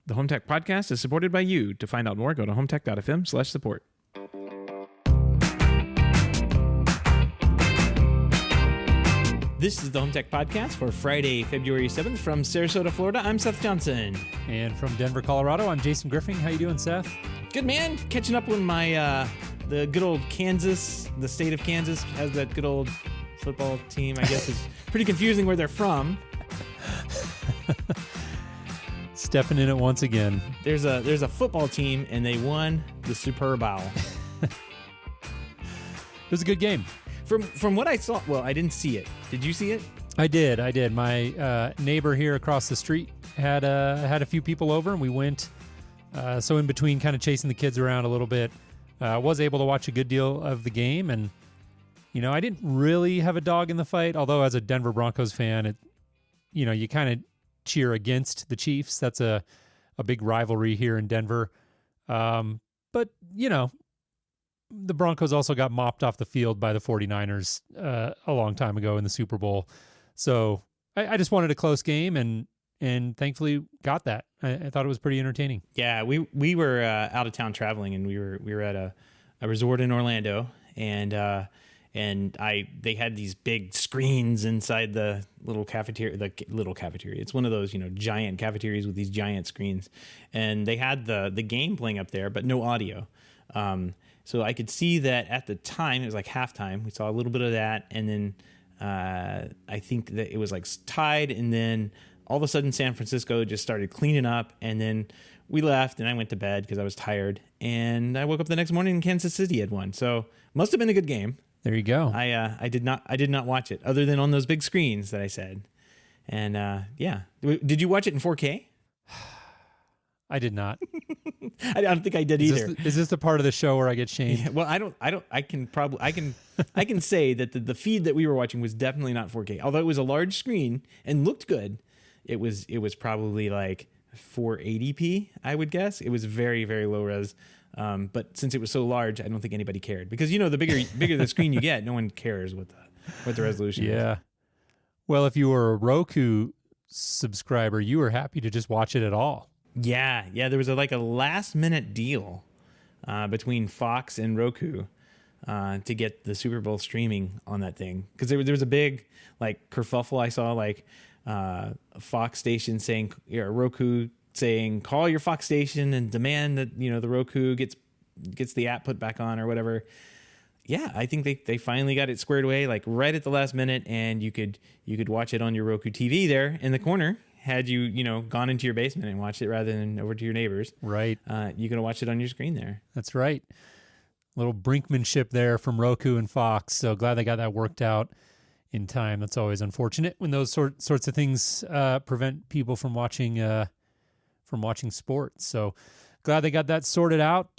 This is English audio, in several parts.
The HomeTech podcast is supported by you. To find out more, go to HomeTech.fm/support. This is the HomeTech podcast for Friday, February 7th from Sarasota, Florida. I'm Seth Johnson. And from Denver, Colorado, I'm Jason Griffin. How you doing, Seth? Good, man. Catching up on my the good old Kansas, the state of Kansas has that good old football team. I guess it's pretty confusing where they're from. Stepping in it once again. There's a football team, and they won the Super Bowl. It was a good game. From what I saw, well, I didn't see it. Did you see it? I did. My neighbor here across the street had a few people over, and we went. So in between, kind of chasing the kids around a little bit, was able to watch a good deal of the game. And I didn't really have a dog in the fight. Although as a Denver Broncos fan, you kind of cheer against the Chiefs. That's a big rivalry here in Denver. But the Broncos also got mopped off the field by the 49ers a long time ago in the Super Bowl. So I just wanted a close game, and thankfully got that. I thought it was pretty entertaining. Yeah, we were out of town traveling, and we were at a resort in Orlando, and they had these big screens inside the little cafeteria. It's one of those giant cafeterias with these giant screens, and they had the game playing up there, but no audio. So I could see that at the time, it was like halftime. We saw a little bit of that, and then I think that it was like tied, and then all of a sudden San Francisco just started cleaning up, and then we left, and I went to bed because I was tired, and I woke up the next morning and Kansas City had won. So must have been a good game. There you go. I did not watch it other than on those big screens that I said, and yeah. Did you watch it in 4K? I did not. I don't think I did either. Is this the part of the show where I get shamed? Yeah, well, I can say that the feed that we were watching was definitely not 4K. Although it was a large screen and looked good, it was probably like 480p, I would guess. It was very, very low res. But since it was so large, I don't think anybody cared, because the bigger the screen you get, no one cares what the resolution is. Yeah. Well, if you were a Roku subscriber, you were happy to just watch it at all. Yeah. There was a last minute deal between Fox and Roku to get the Super Bowl streaming on that thing, because there was a big kerfuffle. I saw a Fox station saying, Roku saying, call your Fox station and demand that the Roku gets the app put back on or whatever. Yeah, I think they finally got it squared away right at the last minute, and you could watch it on your Roku TV there in the corner. Had you, gone into your basement and watched it rather than over to your neighbors. Right. You can watch it on your screen there. That's right. Little brinkmanship there from Roku and Fox. So glad they got that worked out in time. That's always unfortunate when those sorts of things prevent people from watching sports. So glad they got that sorted out.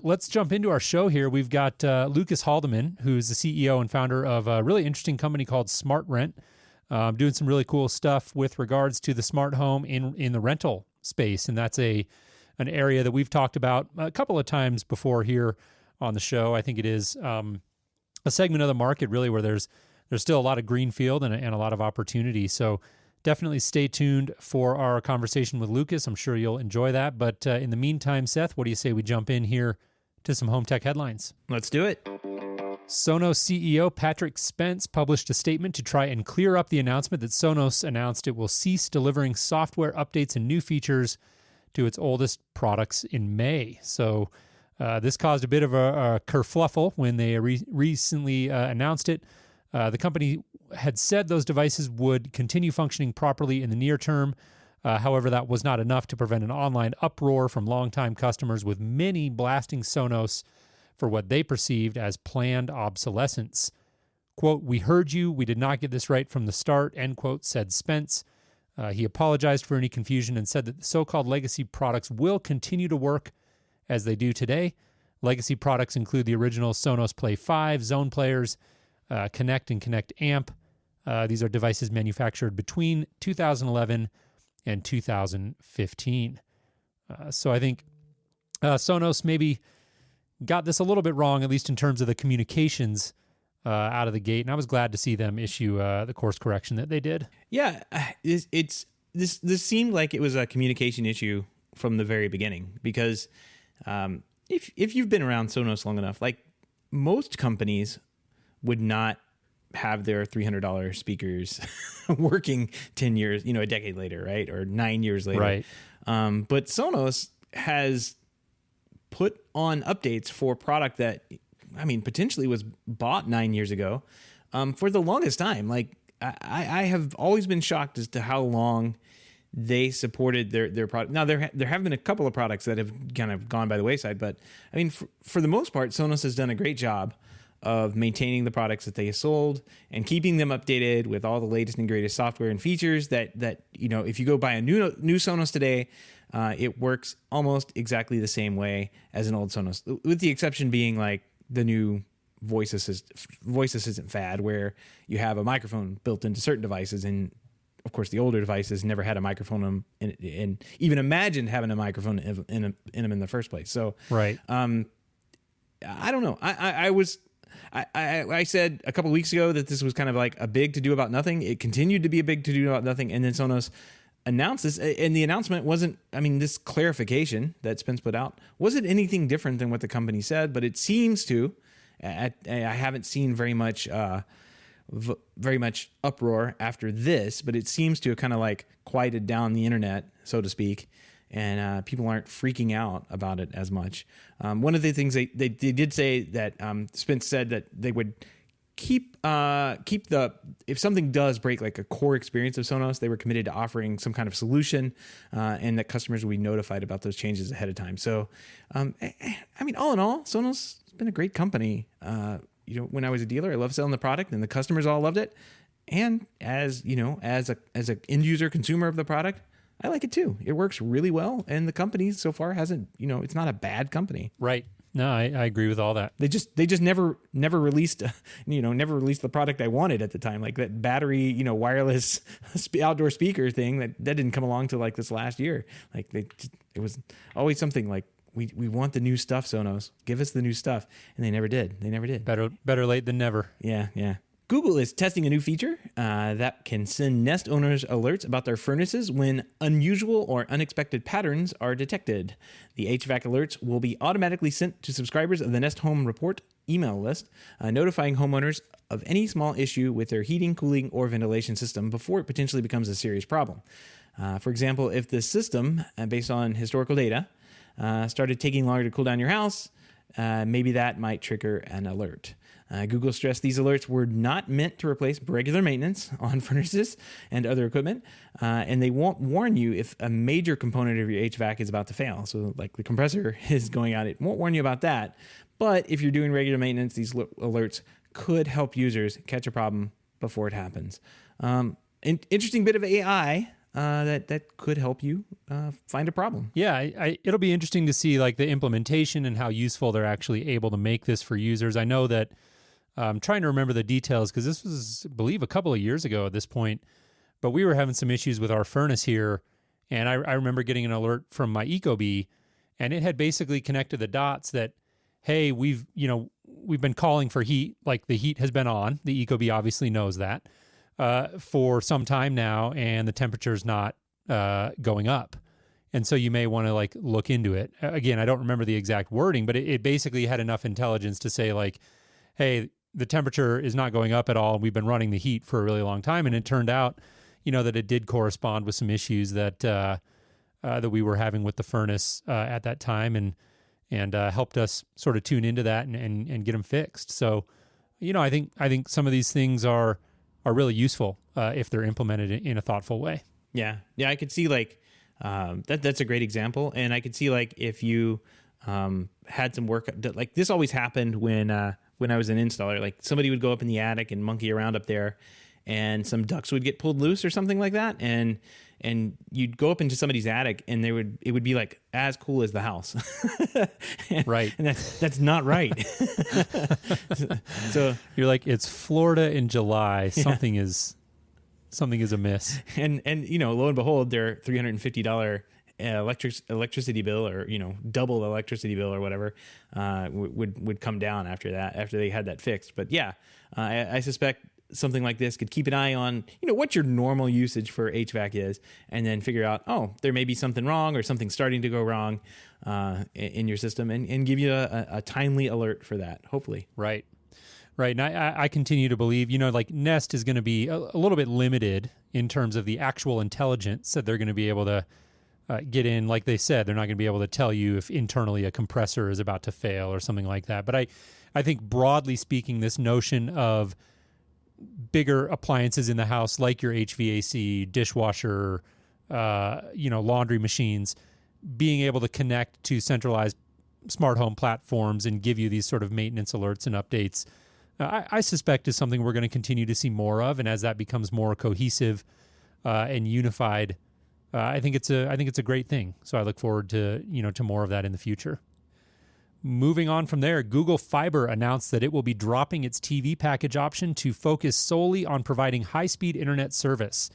Let's jump into our show here. We've got Lucas Haldeman, who's the CEO and founder of a really interesting company called SmartRent. Doing some really cool stuff with regards to the smart home in the rental space, and that's an area that we've talked about a couple of times before here on the show. I think it is a segment of the market really where there's still a lot of greenfield and a lot of opportunity. So definitely stay tuned for our conversation with Lucas. I'm sure you'll enjoy that. But in the meantime, Seth, what do you say we jump in here to some HomeTech headlines? Let's do it. Sonos CEO Patrick Spence published a statement to try and clear up the announcement that Sonos announced it will cease delivering software updates and new features to its oldest products in May. So this caused a bit of a kerfluffle when they recently announced it. The company had said those devices would continue functioning properly in the near term. However, that was not enough to prevent an online uproar from longtime customers, with many blasting Sonos for what they perceived as planned obsolescence. Quote, "We heard you. We did not get this right from the start," end quote, said Spence. He apologized for any confusion and said that the so-called legacy products will continue to work as they do today. Legacy products include the original Sonos Play 5, Zone players, Connect and Connect Amp. These are devices manufactured between 2011 and 2015. So I think Sonos maybe got this a little bit wrong, at least in terms of the communications out of the gate. And I was glad to see them issue the course correction that they did. Yeah, this seemed like it was a communication issue from the very beginning, because if you've been around Sonos long enough, like most companies would not have their $300 speakers working 10 years, a decade later, right? Or 9 years later. Right. But Sonos has put on updates for product that, potentially was bought 9 years ago, for the longest time. Like I have always been shocked as to how long they supported their product. Now there have been a couple of products that have kind of gone by the wayside, but for the most part, Sonos has done a great job of maintaining the products that they sold and keeping them updated with all the latest and greatest software and features that if you go buy a new Sonos today, it works almost exactly the same way as an old Sonos, with the exception being like the new voice assistant fad, where you have a microphone built into certain devices, and of course the older devices never had a microphone and even imagined having a microphone in them in the first place. So right. I don't know. I said a couple of weeks ago that this was kind of like a big to do about nothing. It continued to be a big to do about nothing, and then Sonos announced this, and the announcement wasn't, this clarification that Spence put out wasn't anything different than what the company said, but it seems to, I haven't seen very much uproar after this, but it seems to have kind of like quieted down the internet, so to speak, and people aren't freaking out about it as much. One of the things they did say that Spence said that they would keep if something does break like a core experience of Sonos, they were committed to offering some kind of solution, and that customers will be notified about those changes ahead of time. So, all in all, Sonos has been a great company. When I was a dealer, I loved selling the product, and the customers all loved it. And as an end user consumer of the product, I like it too. It works really well, and the company so far hasn't, it's not a bad company. Right. No, I agree with all that. They just never released, never released the product I wanted at the time, like that battery, wireless outdoor speaker thing that didn't come along till like this last year. Like it was always something like, we want the new stuff, Sonos. Give us the new stuff, and they never did. Better late than never. Yeah. Google is testing a new feature that can send Nest owners alerts about their furnaces when unusual or unexpected patterns are detected. The HVAC alerts will be automatically sent to subscribers of the Nest Home Report email list, notifying homeowners of any small issue with their heating, cooling, or ventilation system before it potentially becomes a serious problem. For example, if the system, based on historical data, started taking longer to cool down your house, maybe that might trigger an alert. Google stressed these alerts were not meant to replace regular maintenance on furnaces and other equipment, and they won't warn you if a major component of your HVAC is about to fail. So like the compressor is going out, it won't warn you about that. But if you're doing regular maintenance, these alerts could help users catch a problem before it happens. Interesting bit of AI that could help you find a problem. Yeah, it'll be interesting to see like the implementation and how useful they're actually able to make this for users. I know that I'm trying to remember the details because this was, I believe, a couple of years ago at this point, but we were having some issues with our furnace here, and I remember getting an alert from my Ecobee, and it had basically connected the dots that, hey, we've been calling for heat, like the heat has been on. The Ecobee obviously knows that for some time now, and the temperature's not going up. And so you may want to like look into it. Again, I don't remember the exact wording, but it basically had enough intelligence to say like, hey, the temperature is not going up at all. We've been running the heat for a really long time. And it turned out, that it did correspond with some issues that that we were having with the furnace at that time, and helped us sort of tune into that and get them fixed. So, I think some of these things are really useful if they're implemented in a thoughtful way. Yeah. I could see like that's a great example, and I could see like if you had some work, like this always happened when I was an installer. Like somebody would go up in the attic and monkey around up there, and some ducts would get pulled loose or something like that, and you'd go up into somebody's attic, and it would be like as cool as the house. Right. And that's not right. So you're like, it's Florida in July. Yeah. Something is amiss. And lo and behold, their $350 electricity bill, or double the electricity bill or whatever, would come down after they had that fixed. But yeah, I suspect something like this could keep an eye on, what your normal usage for HVAC is, and then figure out, there may be something wrong or something starting to go wrong in your system, and give you a timely alert for that, hopefully. Right. And I continue to believe, like Nest is going to be a little bit limited in terms of the actual intelligence that they're going to be able to get in. Like they said, they're not going to be able to tell you if internally a compressor is about to fail or something like that. But I think broadly speaking, this notion of bigger appliances in the house, like your HVAC, dishwasher, laundry machines, being able to connect to centralized smart home platforms and give you these sort of maintenance alerts and updates, I suspect is something we're going to continue to see more of. And as that becomes more cohesive and unified, I think it's a great thing. So I look forward to more of that in the future. Moving on from there, Google Fiber announced that it will be dropping its TV package option to focus solely on providing high-speed internet service.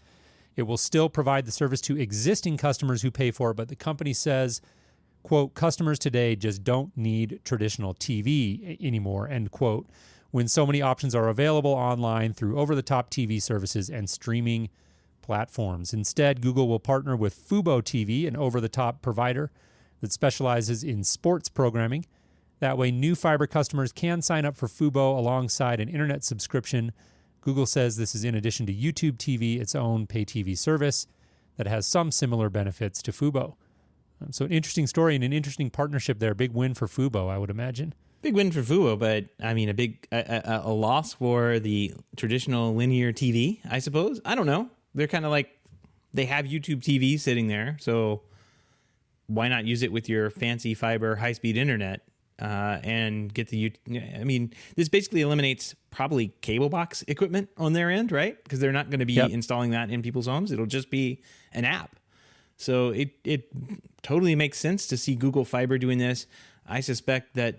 It will still provide the service to existing customers who pay for it, but the company says, quote, customers today just don't need traditional TV anymore, end quote, when so many options are available online through over-the-top TV services and streaming platforms. Instead, Google will partner with Fubo TV, an over-the-top provider that specializes in sports programming. That way, new fiber customers can sign up for Fubo alongside an internet subscription. Google says this is in addition to YouTube TV, its own pay TV service that has some similar benefits to Fubo. So an interesting story and an interesting partnership there. Big win for Fubo, I would imagine. Big win for Fubo, but I mean a loss for the traditional linear TV, I suppose. I don't know. They're kind of like, they have YouTube TV sitting there, so why not use it with your fancy fiber high-speed internet and get the... I mean, this basically eliminates probably cable box equipment on their end, right? Because they're not going to be installing that in people's homes. It'll just be an app. So it totally makes sense to see Google Fiber doing this. I suspect that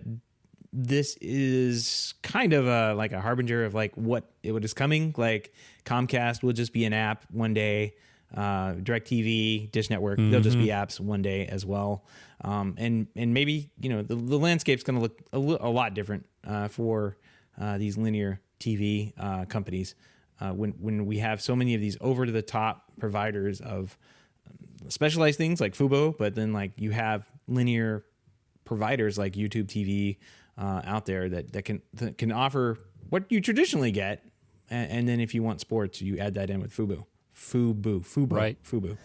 this is kind of like a harbinger of like what is coming. Like Comcast will just be an app one day. DirecTV, Dish Network, they'll just be apps one day as well. And maybe, the landscape's going to look a lot different for these linear TV companies when we have so many of these over-to-the-top providers of specialized things like Fubo, but then like you have linear providers like YouTube TV out there that can offer what you traditionally get, and then if you want sports, you add that in with Fubo. Right. Fubo.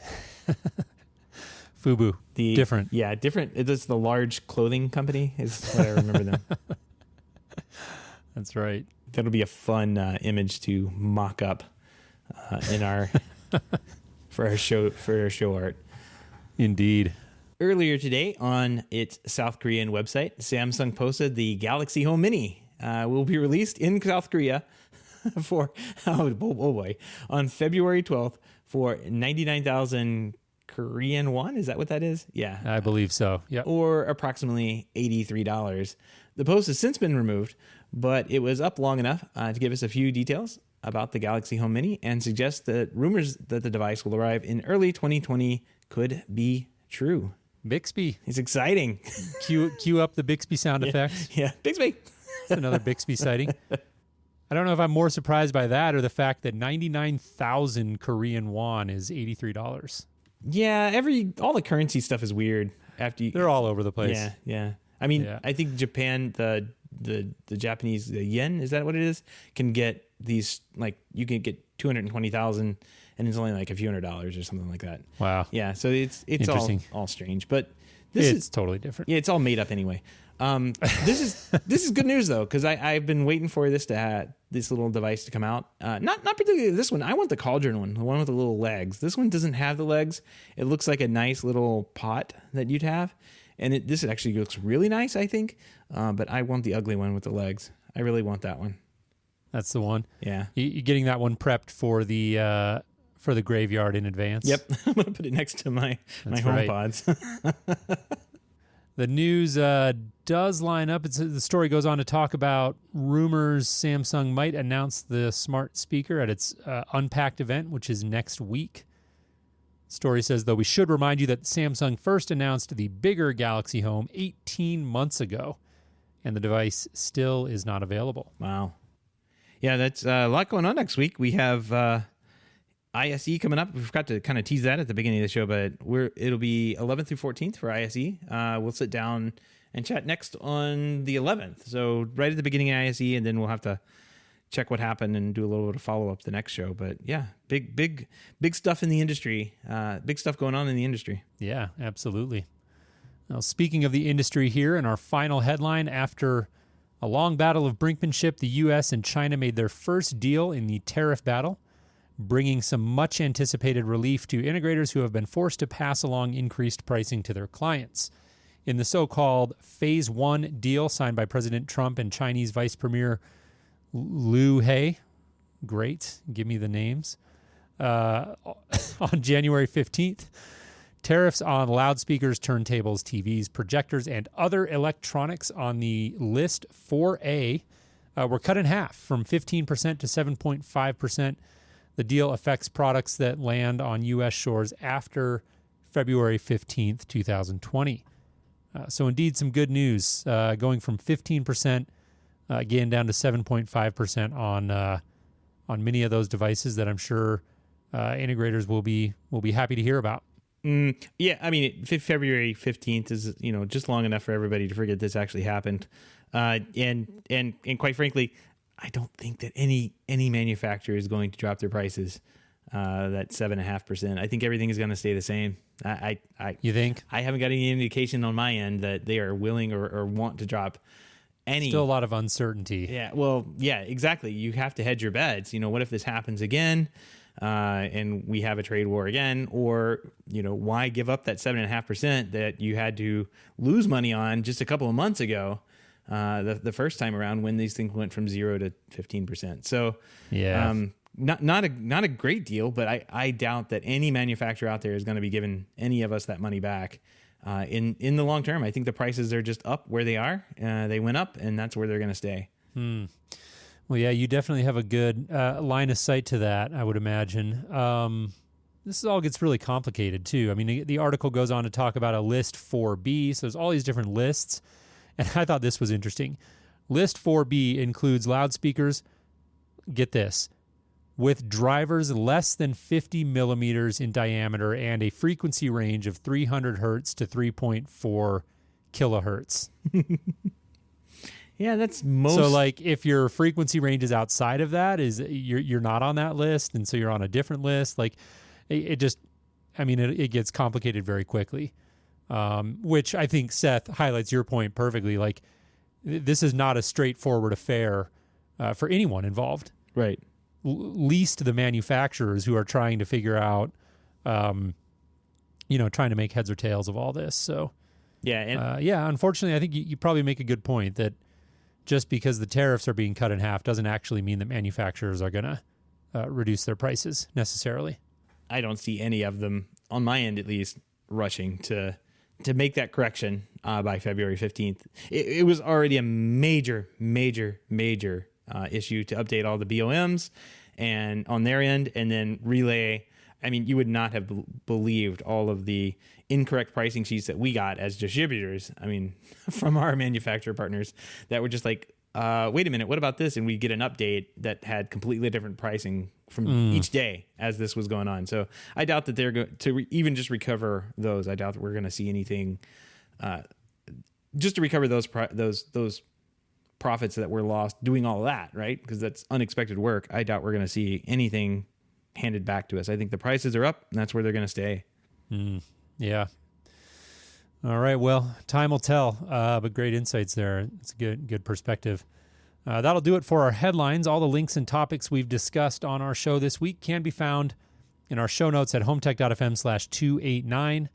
Fubu. Different. Yeah, different. It's the large clothing company is what I remember them. That's right. That'll be a fun image to mock up in our for our show art. Indeed. Earlier today on its South Korean website, Samsung posted the Galaxy Home Mini will be released in South Korea on February 12th for 99,000 Korean won. Is that what that is? Yeah. I believe so. Yeah. Or approximately $83. The post has since been removed, but it was up long enough to give us a few details about the Galaxy Home Mini and suggests that rumors that the device will arrive in early 2020 could be true. Bixby. It's exciting. Cue up the Bixby sound effects. Yeah. Bixby. It's another Bixby sighting. I don't know if I'm more surprised by that or the fact that 99,000 Korean won is $83. Yeah, all the currency stuff is weird. They're all over the place. Yeah. I mean, I think Japan, the Japanese yen, is that what it is? Can get these, like, you can get 220,000 and it's only like a few $100s or something like that. Wow. Yeah, so it's all strange, but it's totally different. Yeah, it's all made up anyway. This is good news though, because I've been waiting for this little device to come out. Not particularly this one. I want the Cauldron one, the one with the little legs. This one doesn't have the legs. It looks like a nice little pot that you'd have, and this actually looks really nice, I think. But I want the ugly one with the legs. I really want that one. That's the one. Yeah, you're getting that one prepped for the graveyard in advance. Yep, I'm gonna put it next to my HomePods. The news does line up. The story goes on to talk about rumors Samsung might announce the smart speaker at its Unpacked event, which is next week. The story says, though, we should remind you that Samsung first announced the bigger Galaxy Home 18 months ago, and the device still is not available. Wow. Yeah, that's a lot going on next week. We have ISE coming up. We forgot to kind of tease that at the beginning of the show, but it'll be 11th through 14th for ISE. We'll sit down and chat next on the 11th. So right at the beginning of ISE, and then we'll have to check what happened and do a little bit of follow-up the next show. But yeah, big stuff in the industry. Big stuff going on in the industry. Yeah, absolutely. Now, speaking of the industry here, in our final headline, after a long battle of brinkmanship, the U.S. and China made their first deal in the tariff battle, bringing some much-anticipated relief to integrators who have been forced to pass along increased pricing to their clients. In the so-called Phase 1 deal signed by President Trump and Chinese Vice Premier Liu He, great, give me the names, on January 15th, tariffs on loudspeakers, turntables, TVs, projectors, and other electronics on the list 4A were cut in half from 15% to 7.5%. The deal affects products that land on U.S. shores after February 15th, 2020. So indeed, some good news, going from 15% again down to 7.5% on many of those devices that I'm sure integrators will be happy to hear about. Yeah, I mean, February 15th is just long enough for everybody to forget this actually happened, and quite frankly, I don't think that any manufacturer is going to drop their prices. That 7.5%. I think everything is going to stay the same. You think? I haven't got any indication on my end that they are willing or want to drop any. Still a lot of uncertainty. Yeah. Well, yeah, exactly. You have to hedge your bets. What if this happens again, and we have a trade war again? Or why give up that 7.5% that you had to lose money on just a couple of months ago? The first time around when these things went from 0 to 15%. So yeah. Not a great deal, but I doubt that any manufacturer out there is going to be giving any of us that money back in the long term. I think the prices are just up where they are. They went up, and that's where they're going to stay. Well, yeah, you definitely have a good line of sight to that, I would imagine. This all gets really complicated, too. I mean, the article goes on to talk about a list 4B, so there's all these different lists, and I thought this was interesting. List 4B includes loudspeakers, get this, with drivers less than 50 millimeters in diameter and a frequency range of 300 hertz to 3.4 kilohertz. Yeah, that's most. So, like, if your frequency range is outside of that, you're not on that list, and so you're on a different list. Like, it gets complicated very quickly. Which I think, Seth, highlights your point perfectly. Like, this is not a straightforward affair for anyone involved. Right. Least the manufacturers who are trying to figure out, trying to make heads or tails of all this. So, yeah. Unfortunately, I think you probably make a good point that just because the tariffs are being cut in half doesn't actually mean that manufacturers are going to reduce their prices necessarily. I don't see any of them, on my end at least, rushing to make that correction by February 15th. It was already a major issue to update all the BOMs and on their end, and then relay. I mean, you would not have believed all of the incorrect pricing sheets that we got as distributors. I mean, from our manufacturer partners that were just like, wait a minute, what about this? And we get an update that had completely different pricing from each day as this was going on. So I doubt that they're going to even just recover those. I doubt that we're going to see anything just to recover those profits that were lost doing all of that, right? Because that's unexpected work. I doubt we're going to see anything handed back to us. I think the prices are up, and that's where they're going to stay. Yeah. All right. Well, time will tell, but great insights there. It's a good perspective. That'll do it for our headlines. All the links and topics we've discussed on our show this week can be found in our show notes at HomeTech.fm/289.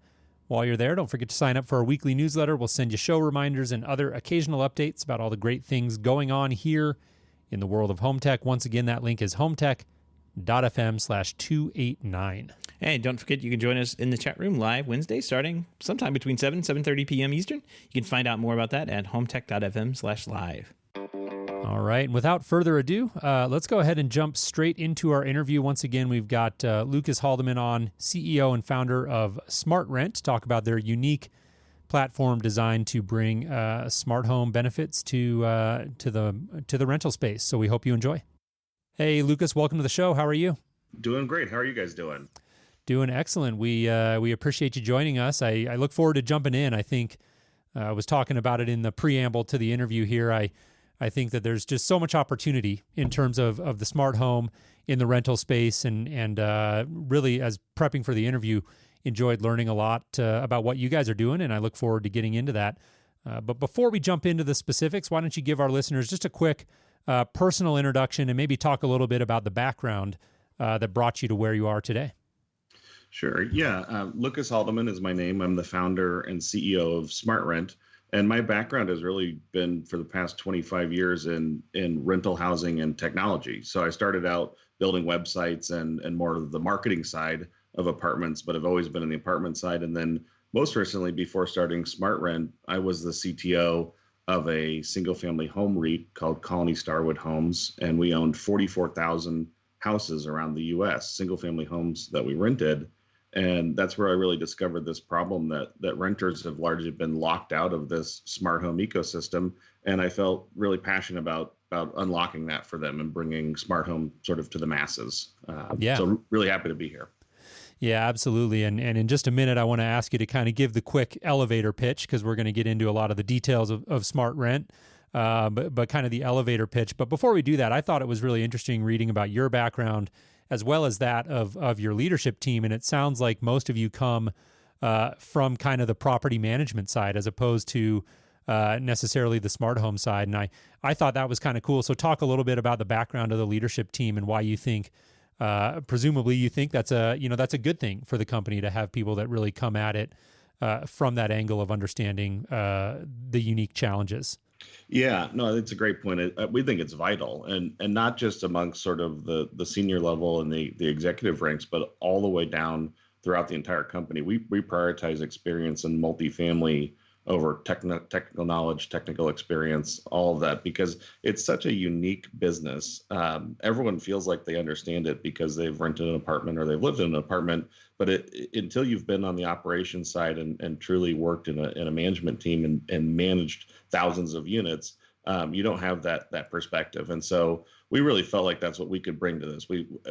While you're there, don't forget to sign up for our weekly newsletter. We'll send you show reminders and other occasional updates about all the great things going on here in the world of home tech. Once again, that link is HomeTech.fm/289. And don't forget, you can join us in the chat room live Wednesday, starting sometime between 7 and 7:30 p.m. Eastern. You can find out more about that at HomeTech.fm/live. All right. And without further ado, let's go ahead and jump straight into our interview. Once again, we've got Lucas Haldeman on, CEO and founder of SmartRent, to talk about their unique platform designed to bring smart home benefits to the rental space. So we hope you enjoy. Hey, Lucas, welcome to the show. How are you? Doing great. How are you guys doing? Doing excellent. We appreciate you joining us. I look forward to jumping in. I think I was talking about it in the preamble to the interview here. I think that there's just so much opportunity in terms of the smart home in the rental space, and really, as prepping for the interview, enjoyed learning a lot about what you guys are doing, and I look forward to getting into that. But before we jump into the specifics, why don't you give our listeners just a quick personal introduction and maybe talk a little bit about the background that brought you to where you are today? Sure. Yeah. Lucas Haldeman is my name. I'm the founder and CEO of SmartRent. And my background has really been for the past 25 years in rental housing and technology. So I started out building websites and more of the marketing side of apartments, but I've always been in the apartment side. And then most recently, before starting SmartRent, I was the CTO of a single family home REIT called Colony Starwood Homes. And we owned 44,000 houses around the US, single family homes that we rented. And that's where I really discovered this problem that renters have largely been locked out of this smart home ecosystem. And I felt really passionate about unlocking that for them and bringing smart home sort of to the masses. So really happy to be here. Yeah, absolutely. And in just a minute, I want to ask you to kind of give the quick elevator pitch, because we're going to get into a lot of the details of SmartRent, but kind of the elevator pitch. But before we do that, I thought it was really interesting reading about your background as well as that of your leadership team. And it sounds like most of you come from kind of the property management side as opposed to necessarily the smart home side. And I thought that was kind of cool. So talk a little bit about the background of the leadership team and why you think, presumably you think that's a good thing for the company to have people that really come at it from that angle of understanding the unique challenges. Yeah, no, it's a great point. We think it's vital, and not just amongst sort of the senior level and the executive ranks, but all the way down throughout the entire company. We prioritize experience in multifamily over technical knowledge, technical experience, all of that, because it's such a unique business. Everyone feels like they understand it because they've rented an apartment or they've lived in an apartment, but until you've been on the operations side and truly worked in a management team and managed thousands of units, you don't have that perspective. And so we really felt like that's what we could bring to this.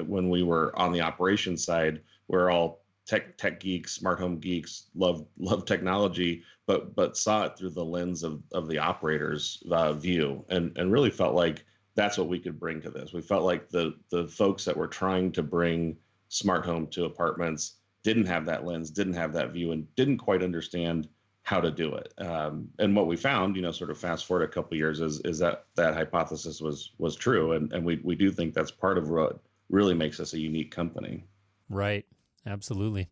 When we were on the operations side, we're all tech geeks, smart home geeks, love technology, but saw it through the lens of the operator's view, and really felt like that's what we could bring to this. We felt like the folks that were trying to bring smart home to apartments didn't have that lens, didn't have that view, and didn't quite understand how to do it. And what we found, sort of fast forward a couple of years, is that hypothesis was true, and we do think that's part of what really makes us a unique company. Right. Absolutely.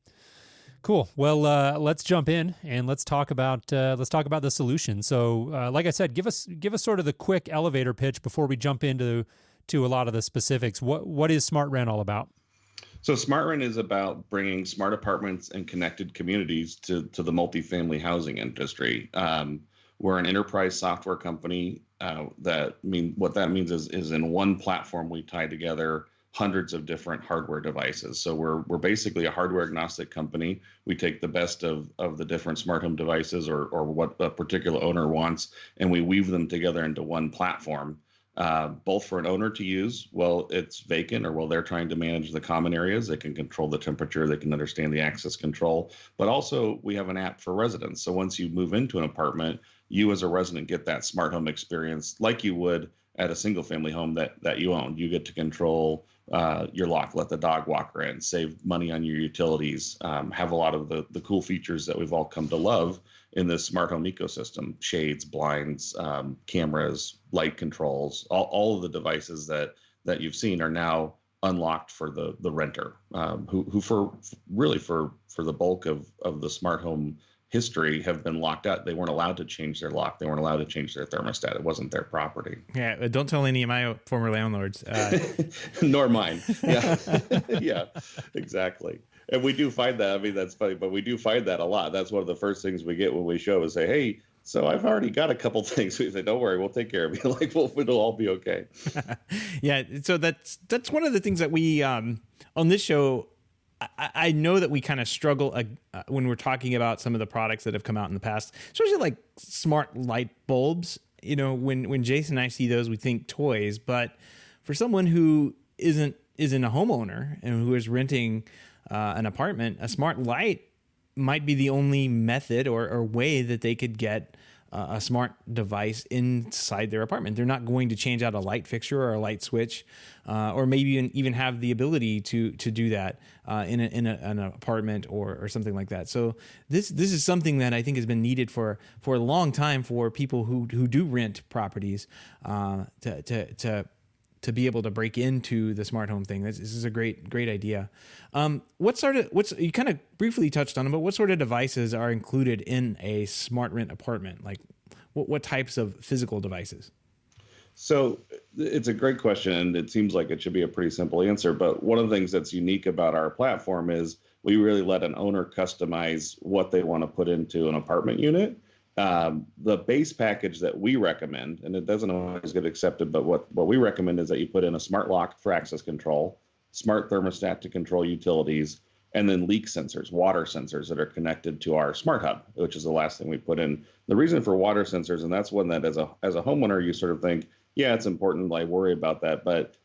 Cool. Well, let's jump in and let's talk about the solution. So, like I said, give us sort of the quick elevator pitch before we jump into a lot of the specifics. What is SmartRent all about? So SmartRent is about bringing smart apartments and connected communities to the multifamily housing industry. We're an enterprise software company. What that means is in one platform we tie together hundreds of different hardware devices. So we're basically a hardware agnostic company. We take the best of the different smart home devices or what a particular owner wants, and we weave them together into one platform, both for an owner to use while it's vacant or while they're trying to manage the common areas. They can control the temperature, they can understand the access control, but also we have an app for residents. So once you move into an apartment, you as a resident get that smart home experience like you would at a single family home that you own. You get to control your lock, let the dog walk in, save money on your utilities, have a lot of the cool features that we've all come to love in this smart home ecosystem: shades, blinds, cameras, light controls. All of the devices that you've seen are now unlocked for the renter, who for the bulk of the smart home history have been locked out. They weren't allowed to change their lock. They weren't allowed to change their thermostat. It wasn't their property. Yeah, don't tell any of my former landlords. Nor mine. Yeah, yeah, exactly. And we do find that. I mean, that's funny, but we do find that a lot. That's one of the first things we get when we show is say, "Hey, so I've already got a couple things." We say, "Don't worry, we'll take care of you. Like, it'll all be okay." Yeah. So that's one of the things that we on this show. I know that we kind of struggle when we're talking about some of the products that have come out in the past, especially like smart light bulbs. When Jason and I see those, we think toys. But for someone who isn't a homeowner and who is renting an apartment, a smart light might be the only method or way that they could get a smart device inside their apartment. They're not going to change out a light fixture or a light switch, or maybe even have the ability to do that in an apartment or something like that. So this is something that I think has been needed for a long time for people who do rent properties to be able to break into the smart home thing. This is a great idea. You kind of briefly touched on it, but what sort of devices are included in a SmartRent apartment? Like what types of physical devices? So it's a great question, and it seems like it should be a pretty simple answer. But one of the things that's unique about our platform is we really let an owner customize what they want to put into an apartment unit. The base package that we recommend, and it doesn't always get accepted, but what we recommend is that you put in a smart lock for access control, smart thermostat to control utilities, and then leak sensors, water sensors that are connected to our smart hub, which is the last thing we put in. The reason for water sensors, and that's one that as a homeowner, you sort of think, yeah, it's important, I worry about that. But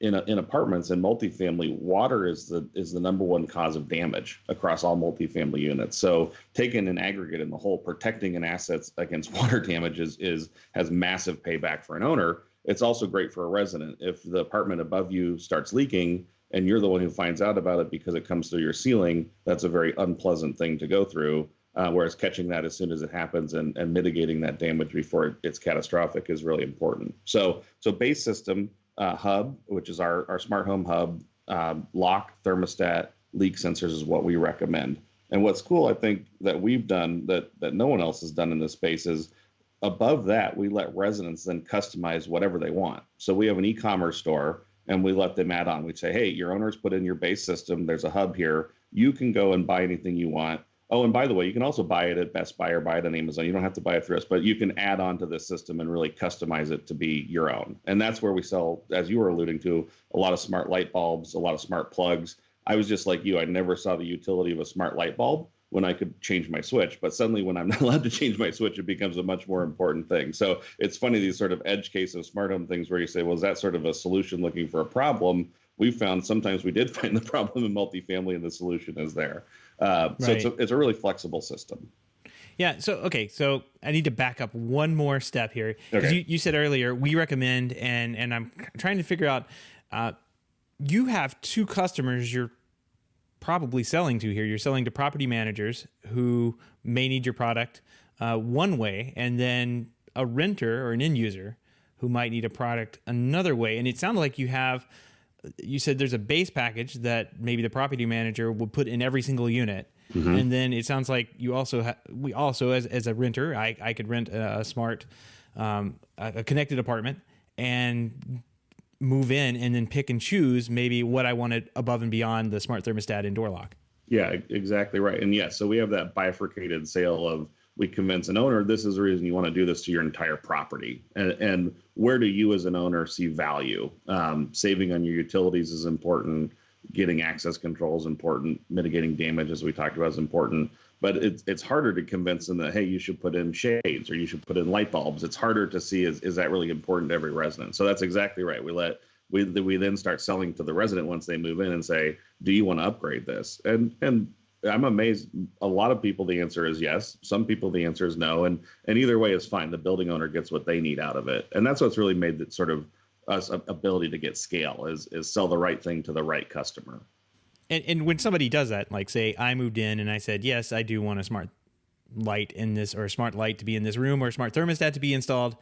in apartments and multifamily, water is the number one cause of damage across all multifamily units. So taken in aggregate in the whole, protecting an asset against water damage has massive payback for an owner. It's also great for a resident. If the apartment above you starts leaking and you're the one who finds out about it because it comes through your ceiling, that's a very unpleasant thing to go through. Whereas catching that as soon as it happens and mitigating that damage before it's catastrophic is really important. So base system, hub, which is our smart home hub, lock, thermostat, leak sensors is what we recommend. And what's cool, I think, that we've done that no one else has done in this space is above that, we let residents then customize whatever they want. So we have an e-commerce store and we let them add on. We say, hey, your owners put in your base system. There's a hub here. You can go and buy anything you want. Oh, and by the way, you can also buy it at Best Buy or buy it on Amazon. You don't have to buy it through us, but you can add on to this system and really customize it to be your own. And that's where we sell, as you were alluding to, a lot of smart light bulbs, a lot of smart plugs. I was just like you. I never saw the utility of a smart light bulb when I could change my switch. But suddenly when I'm not allowed to change my switch, it becomes a much more important thing. So it's funny, these sort of edge case of smart home things where you say, well, is that sort of a solution looking for a problem? We found sometimes we did find the problem in multifamily and the solution is there. So it's a really flexible system. Yeah. So I need to back up one more step here. Because you said earlier, we recommend, and I'm trying to figure out, you have two customers you're probably selling to here. You're selling to property managers who may need your product one way, and then a renter or an end user who might need a product another way. And it sounded like you said there's a base package that maybe the property manager would put in every single unit. Mm-hmm. And then it sounds like you also we also as a renter, I could rent a smart, a connected apartment and move in and then pick and choose maybe what I wanted above and beyond the smart thermostat and door lock. Yeah, exactly right. And yes, so we have that bifurcated sale of, we convince an owner, this is the reason you want to do this to your entire property. And where do you as an owner see value? Saving on your utilities is important. Getting access control is important. Mitigating damage, as we talked about, is important. But it's harder to convince them that, hey, you should put in shades or you should put in light bulbs. It's harder to see, is that really important to every resident? So that's exactly right. We then start selling to the resident once they move in and say, do you want to upgrade this? And I'm amazed. A lot of people, the answer is yes. Some people, the answer is no. And either way is fine. The building owner gets what they need out of it. And that's what's really made that sort of us ability to get scale is sell the right thing to the right customer. And when somebody does that, like say I moved in and I said, yes, I do want a smart light in this, or a smart light to be in this room, or a smart thermostat to be installed.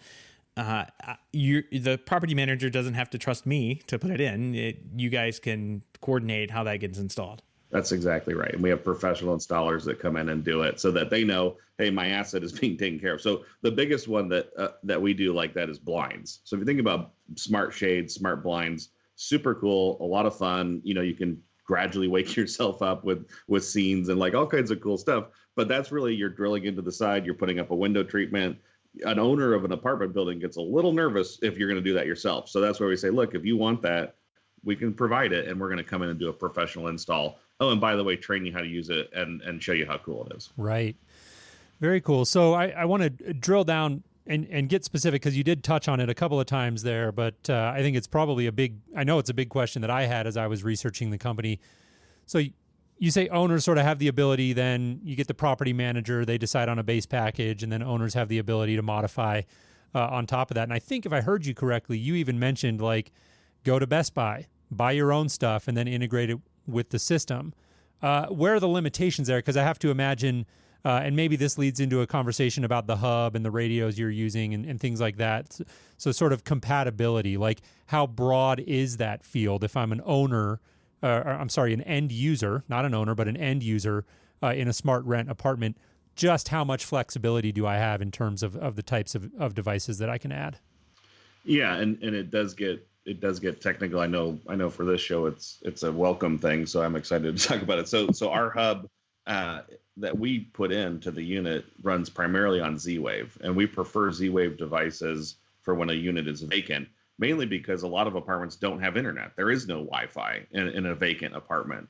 The property manager doesn't have to trust me to put it in. You guys can coordinate how that gets installed. That's exactly right. And we have professional installers that come in and do it so that they know, hey, my asset is being taken care of. So the biggest one that we do like that is blinds. So if you think about smart shades, smart blinds, super cool, a lot of fun. You can gradually wake yourself up with scenes and like all kinds of cool stuff. But that's really, you're drilling into the side, you're putting up a window treatment. An owner of an apartment building gets a little nervous if you're going to do that yourself. So that's where we say, look, if you want that, we can provide it, and we're going to come in and do a professional install. Oh, and by the way, train you how to use it and show you how cool it is. Right. Very cool. So I want to drill down and get specific, because you did touch on it a couple of times there, but I think it's probably I know it's a big question that I had as I was researching the company. So you say owners sort of have the ability, then you get the property manager, they decide on a base package, and then owners have the ability to modify on top of that. And I think if I heard you correctly, you even mentioned like go to Best Buy, buy your own stuff, and then integrate it with the system. Where are the limitations there? Because I have to imagine, and maybe this leads into a conversation about the hub and the radios you're using and things like that. So sort of compatibility, like how broad is that field if I'm an owner, an end user, not an owner, but an end user in a SmartRent apartment? Just how much flexibility do I have in terms of the types of devices that I can add? Yeah, and it does get technical. I know for this show it's a welcome thing, so I'm excited to talk about it. So our hub that we put into the unit runs primarily on Z-Wave, and we prefer Z-Wave devices for when a unit is vacant, mainly because a lot of apartments don't have internet. There is no Wi-Fi in a vacant apartment.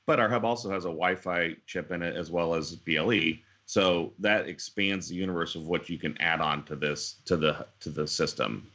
But our hub also has a Wi-Fi chip in it as well as BLE. So that expands the universe of what you can add on to this to the system.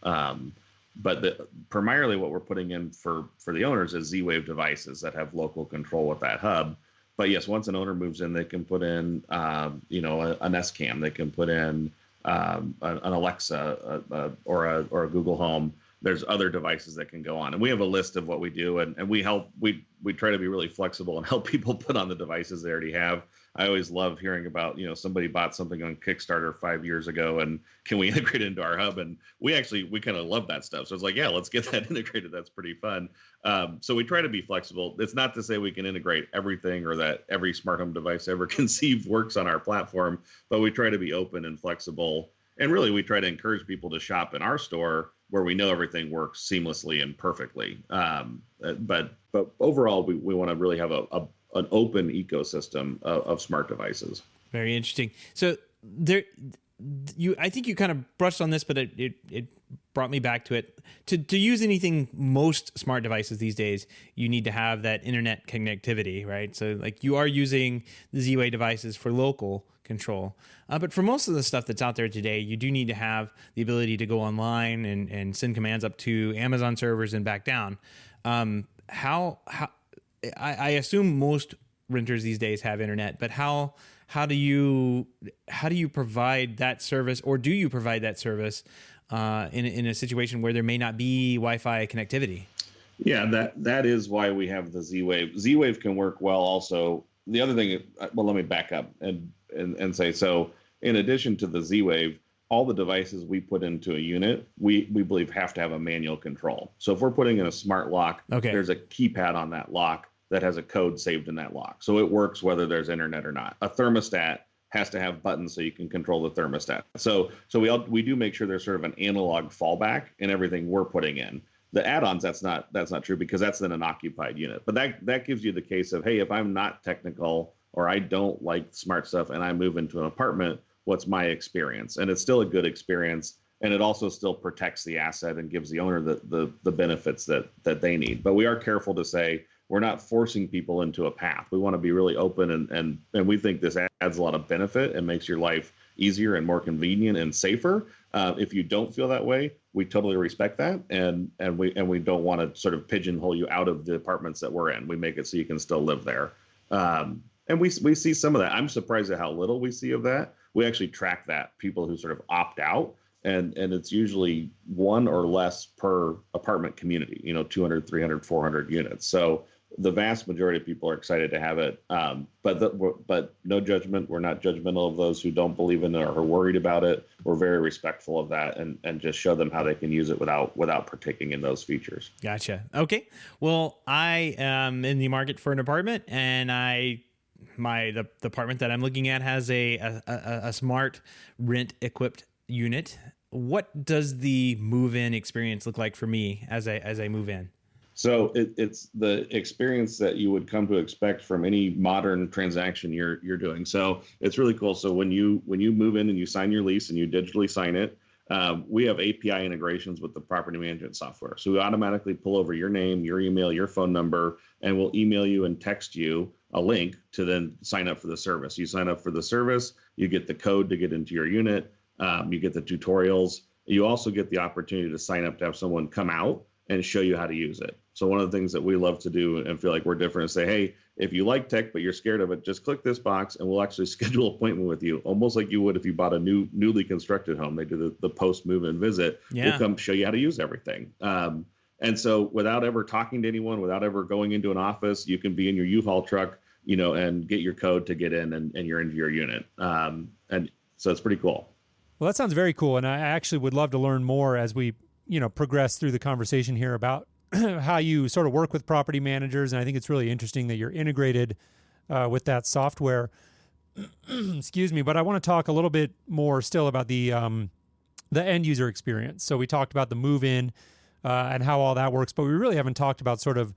But primarily what we're putting in for the owners is Z-Wave devices that have local control with that hub. But yes, once an owner moves in, they can put in an S-Cam. They can put in an Alexa or a Google Home. There's other devices that can go on, and we have a list of what we do, and we help. We try to be really flexible and help people put on the devices they already have. I always love hearing about, somebody bought something on Kickstarter 5 years ago, and can we integrate it into our hub? And we kind of love that stuff. So it's like, yeah, let's get that integrated. That's pretty fun. So we try to be flexible. It's not to say we can integrate everything or that every smart home device ever conceived works on our platform, but we try to be open and flexible. And really, we try to encourage people to shop in our store where we know everything works seamlessly and perfectly. But overall, we want to really have an open ecosystem of smart devices. Very interesting. So I think you kind of brushed on this, but it brought me back to it. To use most smart devices these days, you need to have that internet connectivity, right? So like you are using the Z-Wave devices for local control. But for most of the stuff that's out there today, you do need to have the ability to go online and send commands up to Amazon servers and back down. I assume most renters these days have internet, but how do you provide that service, or do you provide that service in a situation where there may not be Wi-Fi connectivity? Yeah, that is why we have the Z-Wave. Z-Wave can work well also. The other thing, well, let me back up and say, so in addition to the Z-Wave, all the devices we put into a unit, we believe have to have a manual control. So if we're putting in a smart lock, there's a keypad on that lock that has a code saved in that lock. So it works whether there's internet or not. A thermostat has to have buttons so you can control the thermostat. So we do make sure there's sort of an analog fallback in everything we're putting in. The add-ons, that's not true, because that's in an occupied unit. But that gives you the case of, hey, if I'm not technical or I don't like smart stuff and I move into an apartment, what's my experience? And it's still a good experience, and it also still protects the asset and gives the owner the benefits that they need. But we are careful to say we're not forcing people into a path. We want to be really open, and we think this adds a lot of benefit and makes your life easier and more convenient and safer. If you don't feel that way, we totally respect that, and we don't want to sort of pigeonhole you out of the apartments that we're in. We make it so you can still live there. And we see some of that. I'm surprised at how little we see of that. We actually track that, people who sort of opt out, and it's usually one or less per apartment community, 200, 300, 400 units. So the vast majority of people are excited to have it. But no judgment. We're not judgmental of those who don't believe in it or are worried about it. We're very respectful of that, and just show them how they can use it without partaking in those features. Gotcha. Okay. Well, I am in the market for an apartment, and the apartment that I'm looking at has a smart rent equipped unit. What does the move-in experience look like for me as I move in? So it's the experience that you would come to expect from any modern transaction you're doing. So it's really cool. So when you move in and you sign your lease and you digitally sign it, we have API integrations with the property management software. So we automatically pull over your name, your email, your phone number, and we'll email you and text you a link to then sign up for the service. You sign up for the service, you get the code to get into your unit. You get the tutorials. You also get the opportunity to sign up to have someone come out and show you how to use it. So one of the things that we love to do and feel like we're different is say, hey, if you like tech but you're scared of it, just click this box and we'll actually schedule an appointment with you, almost like you would if you bought a newly constructed home. They do the post move-in visit. Yeah. We'll come show you how to use everything. And so without ever talking to anyone, without ever going into an office, you can be in your U-Haul truck, and get your code to get in and you're into your unit. And so it's pretty cool. Well, that sounds very cool. And I actually would love to learn more as we, progress through the conversation here about how you sort of work with property managers. And I think it's really interesting that you're integrated with that software. Excuse me. But I want to talk a little bit more still about the end user experience. So we talked about the move-in and how all that works, but we really haven't talked about sort of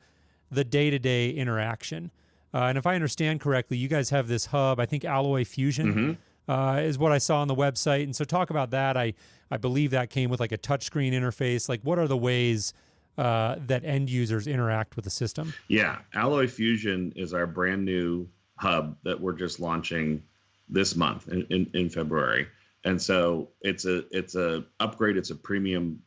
the day-to-day interaction. And if I understand correctly, you guys have this hub, I think Alloy Fusion is what I saw on the website. And so talk about that. I believe that came with like a touchscreen interface. Like, what are the ways that end users interact with the system? Yeah, Alloy Fusion is our brand new hub that we're just launching this month in February. And so it's a upgrade. It's a premium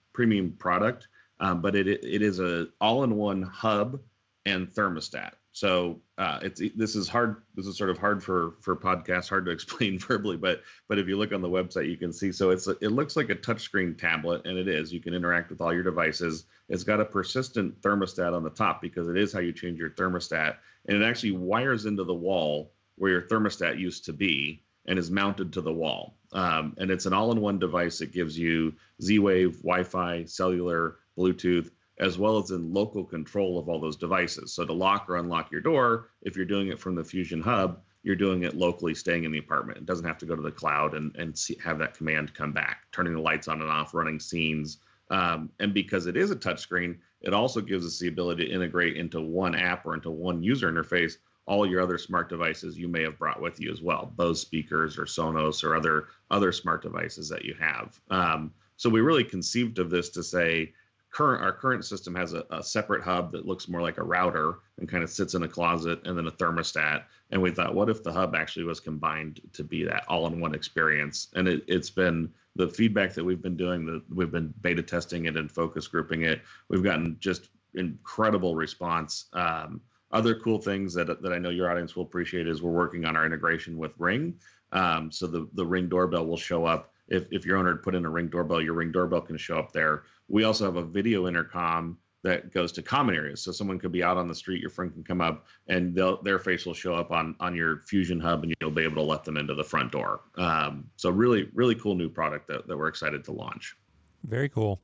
product, but it is a all-in-one hub and thermostat. So this is hard. This is sort of hard for podcasts, hard to explain verbally. But if you look on the website, you can see. So it looks like a touchscreen tablet, and it is. You can interact with all your devices. It's got a persistent thermostat on the top because it is how you change your thermostat, and it actually wires into the wall where your thermostat used to be and is mounted to the wall. And it's an all-in-one device that gives you Z-Wave, Wi-Fi, cellular, Bluetooth, as well as in local control of all those devices. So to lock or unlock your door, if you're doing it from the Fusion Hub, you're doing it locally, staying in the apartment. It doesn't have to go to the cloud and have that command come back, turning the lights on and off, running scenes. And because it is a touchscreen, it also gives us the ability to integrate into one app or into one user interface all your other smart devices you may have brought with you as well, Bose speakers or Sonos or other smart devices that you have. So we really conceived of this to say, our current system has a separate hub that looks more like a router and kind of sits in a closet, and then a thermostat. And we thought, what if the hub actually was combined to be that all-in-one experience? And it's been the feedback that we've been doing, that we've been beta testing it and focus grouping it. We've gotten just incredible response. Other cool things that I know your audience will appreciate is we're working on our integration with Ring. So the Ring doorbell will show up. If your owner had put in a Ring doorbell, your Ring doorbell can show up there. We also have a video intercom that goes to common areas. So someone could be out on the street, your friend can come up, and their face will show up on your Fusion Hub, and you'll be able to let them into the front door. So really, really cool new product that we're excited to launch. Very cool.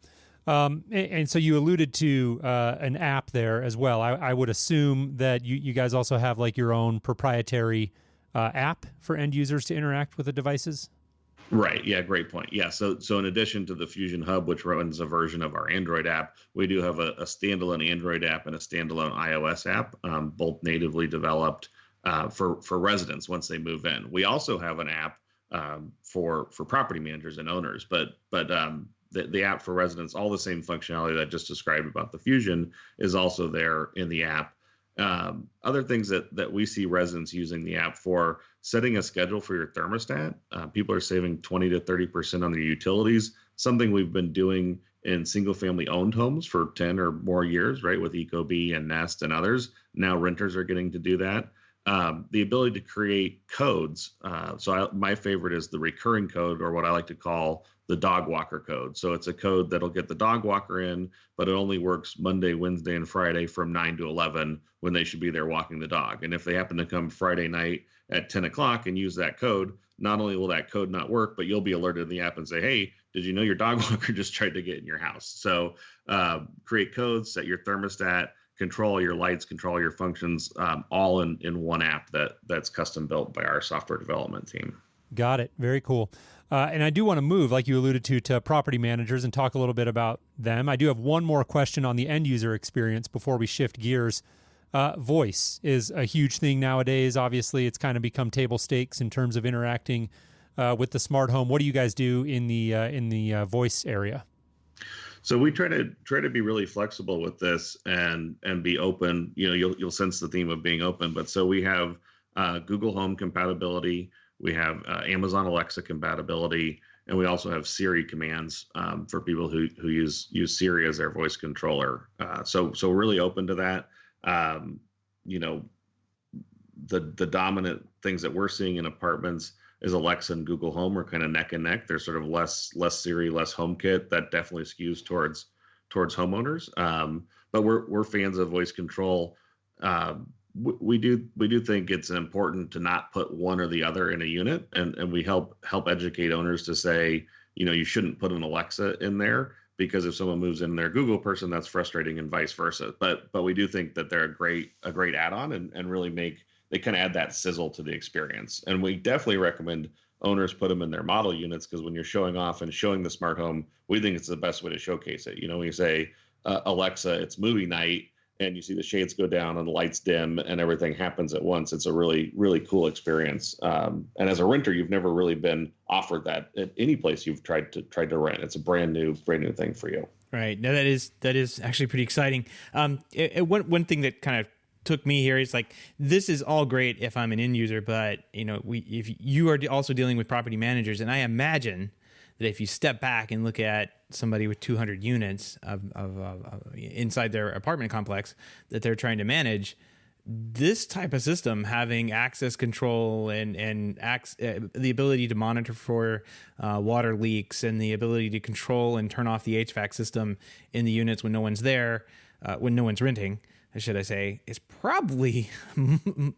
And so you alluded to an app there as well. I would assume that you guys also have like your own proprietary app for end users to interact with the devices? Right. Yeah. Great point. Yeah. So in addition to the Fusion Hub, which runs a version of our Android app, we do have a standalone Android app and a standalone iOS app, both natively developed for residents once they move in. We also have an app for property managers and owners, but the app for residents, all the same functionality that I just described about the Fusion, is also there in the app. Other things that we see residents using the app for: setting a schedule for your thermostat. People are saving 20 to 30% on their utilities, something we've been doing in single family owned homes for 10 or more years, right? With Ecobee and Nest and others. Now renters are getting to do that. The ability to create codes. My favorite is the recurring code, or what I like to call the dog walker code. So it's a code that'll get the dog walker in, but it only works Monday, Wednesday, and Friday from 9 to 11 when they should be there walking the dog. And if they happen to come Friday night at 10 o'clock and use that code, not only will that code not work, but you'll be alerted in the app and say, hey, did you know your dog walker just tried to get in your house? So create codes, set your thermostat, control your lights, control your functions, all in one app that's custom built by our software development team. Got it. Very cool. And I do want to move, like you alluded to property managers and talk a little bit about them. I do have one more question on the end user experience before we shift gears. Voice is a huge thing nowadays. Obviously, it's kind of become table stakes in terms of interacting with the smart home. What do you guys do in the voice area? So we try to be really flexible with this and be open. You'll sense the theme of being open. But so we have Google Home compatibility. We have Amazon Alexa compatibility, and we also have Siri commands for people who use Siri as their voice controller. So really open to that. You know, the dominant things that we're seeing in apartments is Alexa and Google Home are kind of neck and neck. They're sort of less Siri, less HomeKit. That definitely skews towards homeowners. But we're fans of voice control. We do think it's important to not put one or the other in a unit, and we help educate owners to say, you know, you shouldn't put an Alexa in there, because if someone moves in their Google person, that's frustrating, and vice versa. But we do think that they're a great add-on, and really they kind of add that sizzle to the experience. And we definitely recommend owners put them in their model units, because when you're showing off and showing the smart home, we think it's the best way to showcase it. You know, when you say, Alexa, it's movie night, and you see the shades go down and the lights dim and everything happens at once, it's a really, really cool experience. And as a renter, you've never really been offered that at any place you've tried to rent. It's a brand new thing for you. Right. No, that is actually pretty exciting. One thing that kind of took me here is like, this is all great if I'm an end user, but you know, if you are also dealing with property managers, and I imagine that if you step back and look at somebody with 200 units of inside their apartment complex that they're trying to manage, this type of system having access control and the ability to monitor for water leaks, and the ability to control and turn off the HVAC system in the units when no one's there, when no one's renting, should I say, is probably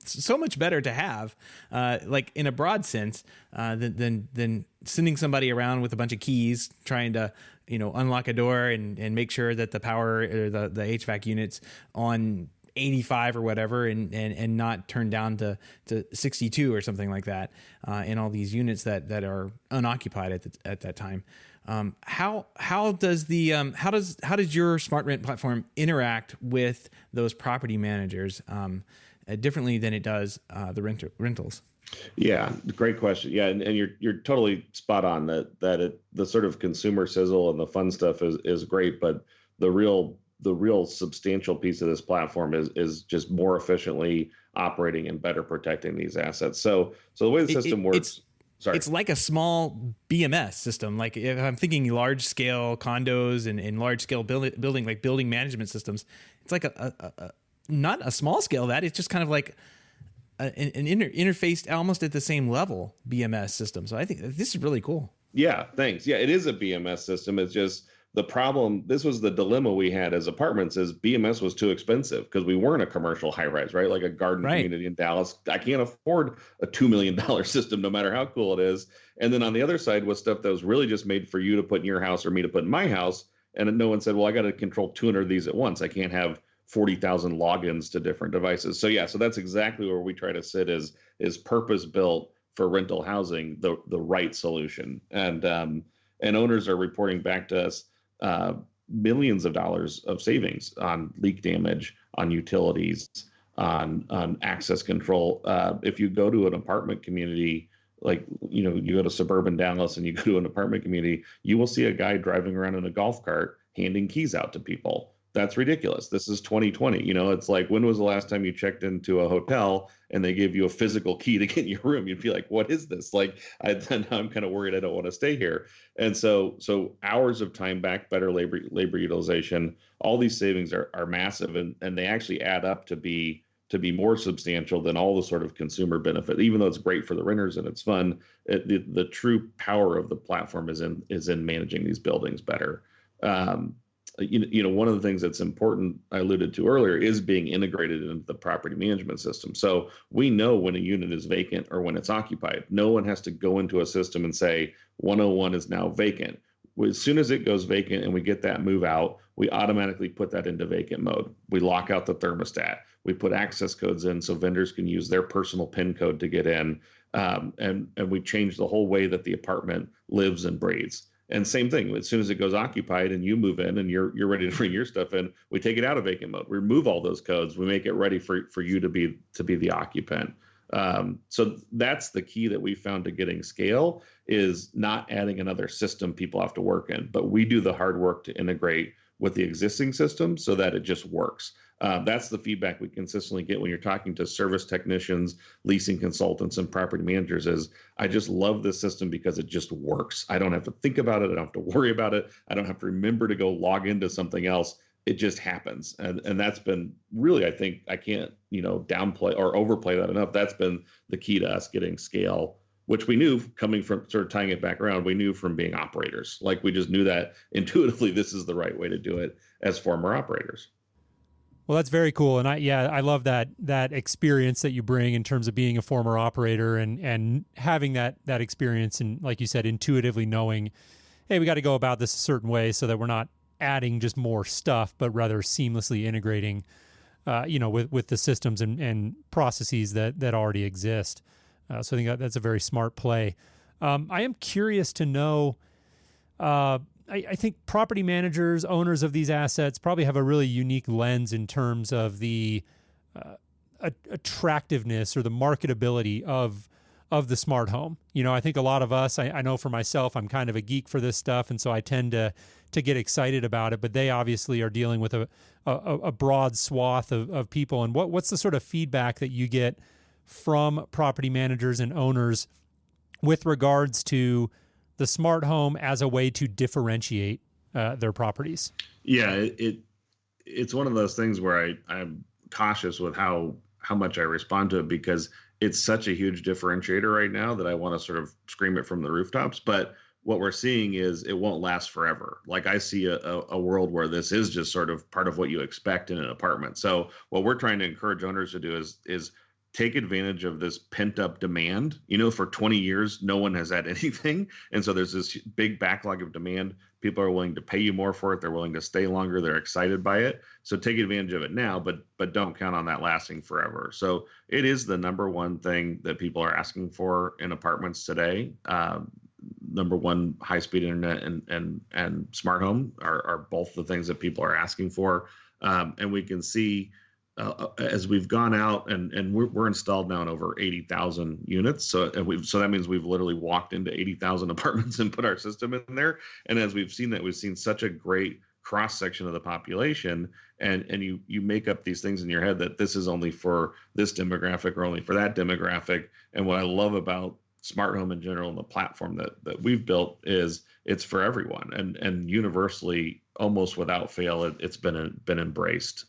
so much better to have, like in a broad sense, than sending somebody around with a bunch of keys trying to, you know, unlock a door and make sure that the power or the HVAC unit's on 85 or whatever, and not turned down to 62 or something like that, in all these units that are unoccupied at that time. How does your SmartRent platform interact with those property managers differently than it does the rentals? Yeah, great question. Yeah, and you're totally spot on that the sort of consumer sizzle and the fun stuff is great, but the real substantial piece of this platform is just more efficiently operating and better protecting these assets. So the way the system works. It's like a small BMS system. Like if I'm thinking large scale condos and large scale building, like building management systems, it's like a not a small scale that it's just kind of like an interfaced almost at the same level BMS system. So I think this is really cool. Yeah, thanks. Yeah, it is a BMS system. It's just the problem. This was the dilemma we had as apartments, is BMS was too expensive because we weren't a commercial high rise, right? Like a garden community in Dallas. I can't afford a $2 million system, no matter how cool it is. And then on the other side was stuff that was really just made for you to put in your house or me to put in my house. And no one said, well, I got to control 200 of these at once. I can't have 40,000 logins to different devices. So yeah, so that's exactly where we try to sit is purpose built for rental housing, the right solution. And owners are reporting back to us millions of dollars of savings on leak damage, on utilities, on access control. If you go to an apartment community, like, you know, you go to suburban Dallas and you go to an apartment community, you will see a guy driving around in a golf cart handing keys out to people. That's ridiculous. This is 2020. You know, it's like, when was the last time you checked into a hotel and they give you a physical key to get in your room? You'd be like, what is this? Like, now I'm kind of worried I don't want to stay here. And so hours of time back, better labor utilization, all these savings are massive, and they actually add up to be more substantial than all the sort of consumer benefit. Even though it's great for the renters and it's fun, the true power of the platform is in managing these buildings better. You know, one of the things that's important, I alluded to earlier, is being integrated into the property management system. So we know when a unit is vacant or when it's occupied. No one has to go into a system and say 101 is now vacant. As soon as it goes vacant and we get that move out, we automatically put that into vacant mode. We lock out the thermostat. We put access codes in so vendors can use their personal PIN code to get in. And we change the whole way that the apartment lives and breathes. And same thing, as soon as it goes occupied and you move in and you're ready to bring your stuff in, we take it out of vacant mode. We remove all those codes. We make it ready for you to be the occupant. So that's the key that we found to getting scale, is not adding another system people have to work in, but we do the hard work to integrate with the existing system so that it just works. That's the feedback we consistently get when you're talking to service technicians, leasing consultants, and property managers is, I just love this system because it just works. I don't have to think about it. I don't have to worry about it. I don't have to remember to go log into something else. It just happens. And that's been really, I think, I can't, downplay or overplay that enough. That's been the key to us getting scale, which we knew coming from, sort of tying it back around, we knew from being operators. Like, we just knew that intuitively this is the right way to do it as former operators. Well, that's very cool. And I love that experience that you bring in terms of being a former operator and having that experience, and like you said, intuitively knowing, hey, we got to go about this a certain way so that we're not adding just more stuff, but rather seamlessly integrating, with the systems and processes that already exist. So I think that's a very smart play. I am curious to know, I think property managers, owners of these assets probably have a really unique lens in terms of the attractiveness or the marketability of the smart home. I think a lot of us, I know for myself, I'm kind of a geek for this stuff, and so I tend to get excited about it, but they obviously are dealing with a broad swath of people. And what's the sort of feedback that you get from property managers and owners with regards to the smart home as a way to differentiate their properties? Yeah, it's one of those things where I'm cautious with how much I respond to it, because it's such a huge differentiator right now that I want to sort of scream it from the rooftops. But what we're seeing is it won't last forever. Like, I see a world where this is just sort of part of what you expect in an apartment. So what we're trying to encourage owners to do is take advantage of this pent up demand. For 20 years, no one has had anything. And so there's this big backlog of demand. People are willing to pay you more for it. They're willing to stay longer. They're excited by it. So take advantage of it now, but don't count on that lasting forever. So it is the number one thing that people are asking for in apartments today. Number one, high-speed internet and smart home are both the things that people are asking for. And we can see, as we've gone out and we're installed now in over 80,000 units. So that means we've literally walked into 80,000 apartments and put our system in there. And as we've seen that, we've seen such a great cross section of the population, and you make up these things in your head that this is only for this demographic or only for that demographic. And what I love about smart home in general and the platform that we've built is it's for everyone, and universally, almost without fail, it's been embraced.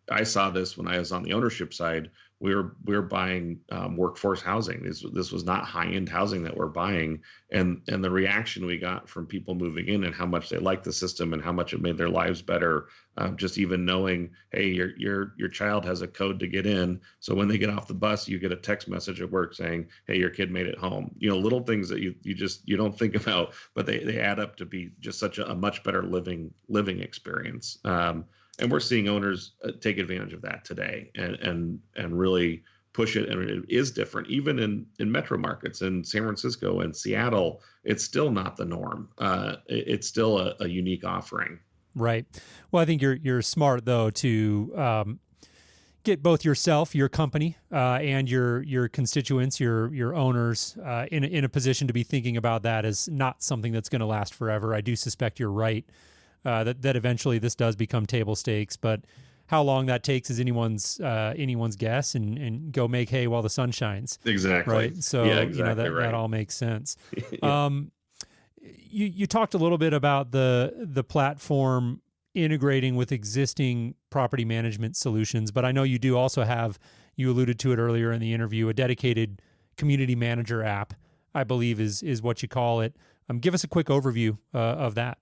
I saw this when I was on the ownership side. We were buying workforce housing. This was not high-end housing that we're buying, and the reaction we got from people moving in and how much they liked the system and how much it made their lives better. Just even knowing, hey, your child has a code to get in, so when they get off the bus, you get a text message at work saying, hey, your kid made it home. Little things that you don't think about, but they add up to be just such a much better living experience. And we're seeing owners take advantage of that today and really push it. And it is different, even in metro markets in San Francisco and Seattle. It's still not the norm. It's still a unique offering. Right. Well, I think you're smart though to get both yourself, your company, and your constituents, your owners, in a position to be thinking about that as not something that's going to last forever. I do suspect you're right. That eventually this does become table stakes, but how long that takes is anyone's guess, and go make hay while the sun shines. Exactly. Right. So yeah, exactly that all makes sense. Yeah. You talked a little bit about the platform integrating with existing property management solutions, but I know you do also have, you alluded to it earlier in the interview, a dedicated community manager app, I believe is what you call it. Give us a quick overview of that.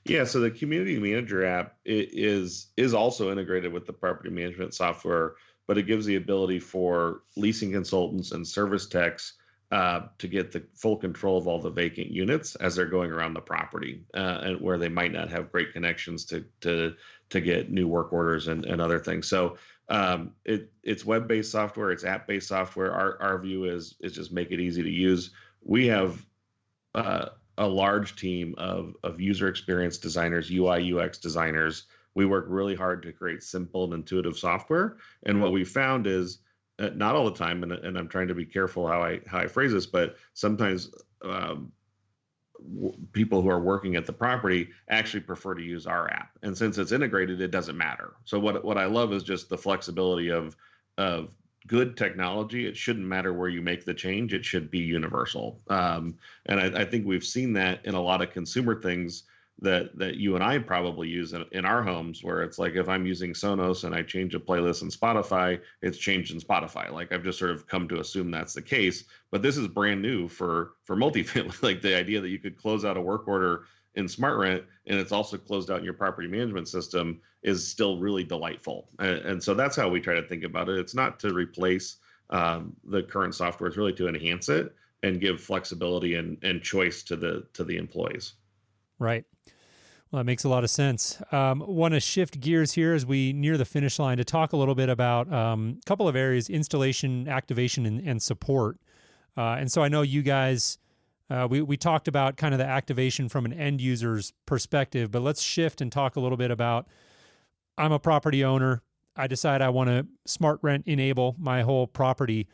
Yeah, so the community manager app is also integrated with the property management software, but it gives the ability for leasing consultants and service techs to get the full control of all the vacant units as they're going around the property, and where they might not have great connections to get new work orders and other things. So it's web-based software, it's app-based software. Our view is just make it easy to use. We have a large team of user experience designers, UI, UX designers. We work really hard to create simple and intuitive software. And what we found is, not all the time, and I'm trying to be careful how I phrase this, but sometimes people who are working at the property actually prefer to use our app. And since it's integrated, it doesn't matter. So what I love is just the flexibility of good technology. It shouldn't matter where you make the change. It should be universal. And I think we've seen that in a lot of consumer things that you and I probably use in our homes, where it's like, if I'm using Sonos and I change a playlist in Spotify, it's changed in Spotify. Like, I've just sort of come to assume that's the case. But this is brand new for multifamily. Like, the idea that you could close out a work order in SmartRent and it's also closed out in your property management system is still really delightful. And so that's how we try to think about it. It's not to replace the current software. It's really to enhance it and give flexibility and choice to the employees. Right. Well, that makes a lot of sense. Want to shift gears here as we near the finish line to talk a little bit about a couple of areas: installation, activation, and support. And so I know you guys, we talked about kind of the activation from an end user's perspective, but let's shift and talk a little bit about, I'm a property owner. I decide I want to SmartRent enable my whole property.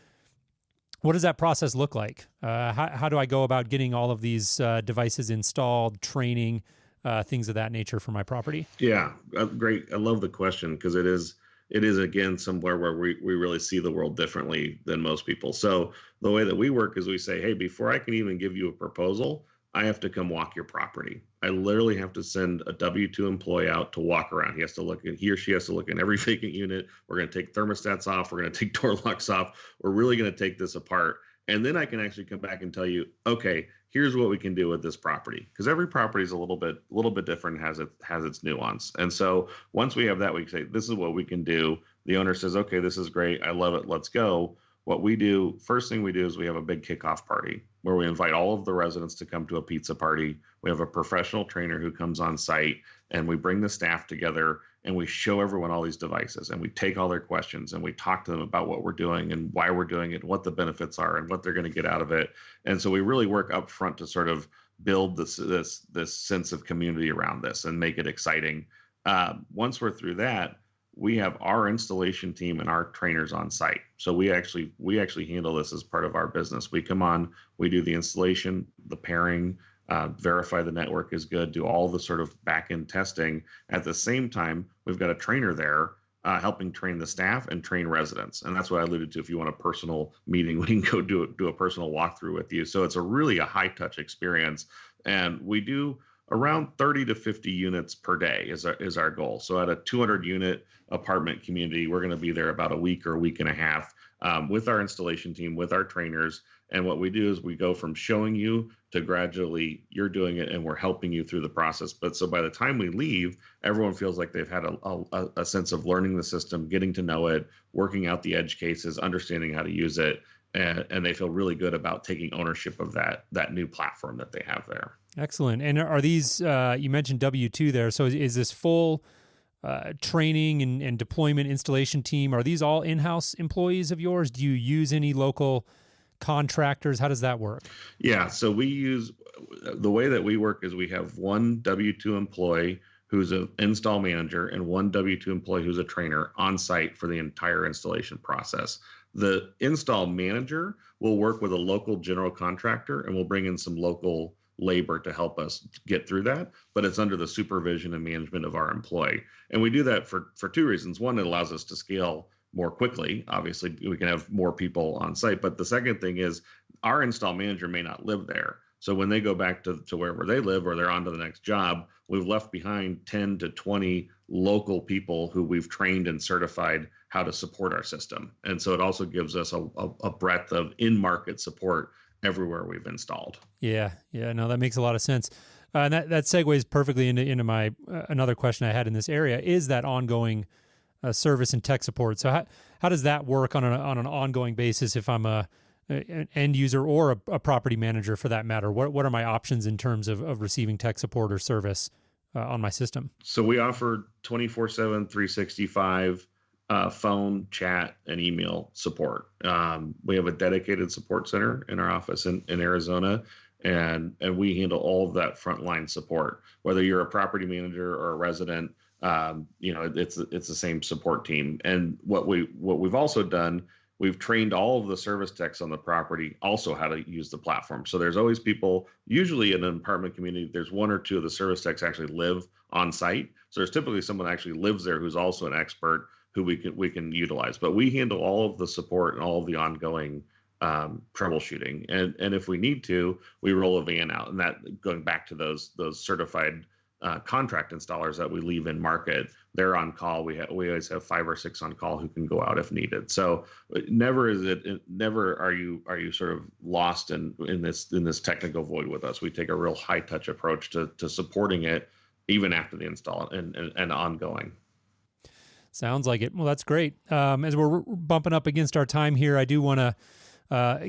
What does that process look like? How do I go about getting all of these devices installed, training, things of that nature for my property? Yeah, great. I love the question, because it is again somewhere where we really see the world differently than most people. So the way that we work is we say, hey, before I can even give you a proposal, I have to come walk your property. I literally have to send a W-2 employee out to walk around. He or she has to look in every vacant unit. We're going to take thermostats off. We're going to take door locks off. We're really going to take this apart. And then I can actually come back and tell you, okay, here's what we can do with this property. Because every property is a little bit different, has its nuance. And so once we have that, we say, this is what we can do. The owner says, okay, this is great. I love it. Let's go. What we do, first thing we do is we have a big kickoff party where we invite all of the residents to come to a pizza party. We have a professional trainer who comes on site, and we bring the staff together and we show everyone all these devices, and we take all their questions and we talk to them about what we're doing and why we're doing it, what the benefits are and what they're going to get out of it. And so we really work up front to sort of build this sense of community around this and make it exciting. Once we're through that, we have our installation team and our trainers on site. So we actually handle this as part of our business. We come on, we do the installation, the pairing, verify the network is good, do all the sort of back-end testing. At the same time, we've got a trainer there helping train the staff and train residents. And that's what I alluded to. If you want a personal meeting, we can go do a personal walkthrough with you. So it's a really high-touch experience. And we do around 30 to 50 units per day is our goal. So at a 200-unit apartment community, we're going to be there about a week or a week and a half with our installation team, with our trainers. And what we do is we go from showing you to gradually you're doing it and we're helping you through the process. But so by the time we leave, everyone feels like they've had a sense of learning the system, getting to know it, working out the edge cases, understanding how to use it. And they feel really good about taking ownership of that new platform that they have there. Excellent. And are these, you mentioned W-2 there, so is this full training and deployment installation team, are these all in-house employees of yours? Do you use any local contractors? How does that work? Yeah, so the way that we work is we have one W-2 employee who's an install manager and one W-2 employee who's a trainer on site for the entire installation process. The install manager will work with a local general contractor and we'll bring in some local labor to help us get through that, but it's under the supervision and management of our employee. And we do that for two reasons. One, it allows us to scale more quickly. Obviously, we can have more people on site. But the second thing is our install manager may not live there. So when they go back to wherever they live or they're on to the next job, we've left behind 10 to 20 local people who we've trained and certified how to support our system. And so it also gives us a breadth of in-market support everywhere we've installed. Yeah, no, that makes a lot of sense. And that segues perfectly into my another question I had in this area is that ongoing service and tech support. So how does that work on an ongoing basis if I'm an end user or a property manager for that matter? What are my options in terms of receiving tech support or service on my system? So we offer 24/7, 365 phone, chat, and email support. We have a dedicated support center in our office in Arizona, and we handle all of that frontline support. Whether you're a property manager or a resident, it's the same support team. And what we've also done we've trained all of the service techs on the property also how to use the platform. So there's always people, usually in an apartment community, there's one or two of the service techs actually live on site. So there's typically someone that actually lives there who's also an expert who we can utilize. But we handle all of the support and all of the ongoing troubleshooting. And if we need to, we roll a van out. And that, going back to those certified contract installers that we leave in market, they're on call. We always have 5 or 6 on call who can go out if needed. So never are you sort of lost in this technical void with us. We take a real high touch approach to supporting it even after the install and ongoing. Sounds like it. Well, that's great. As we're bumping up against our time here, I do want to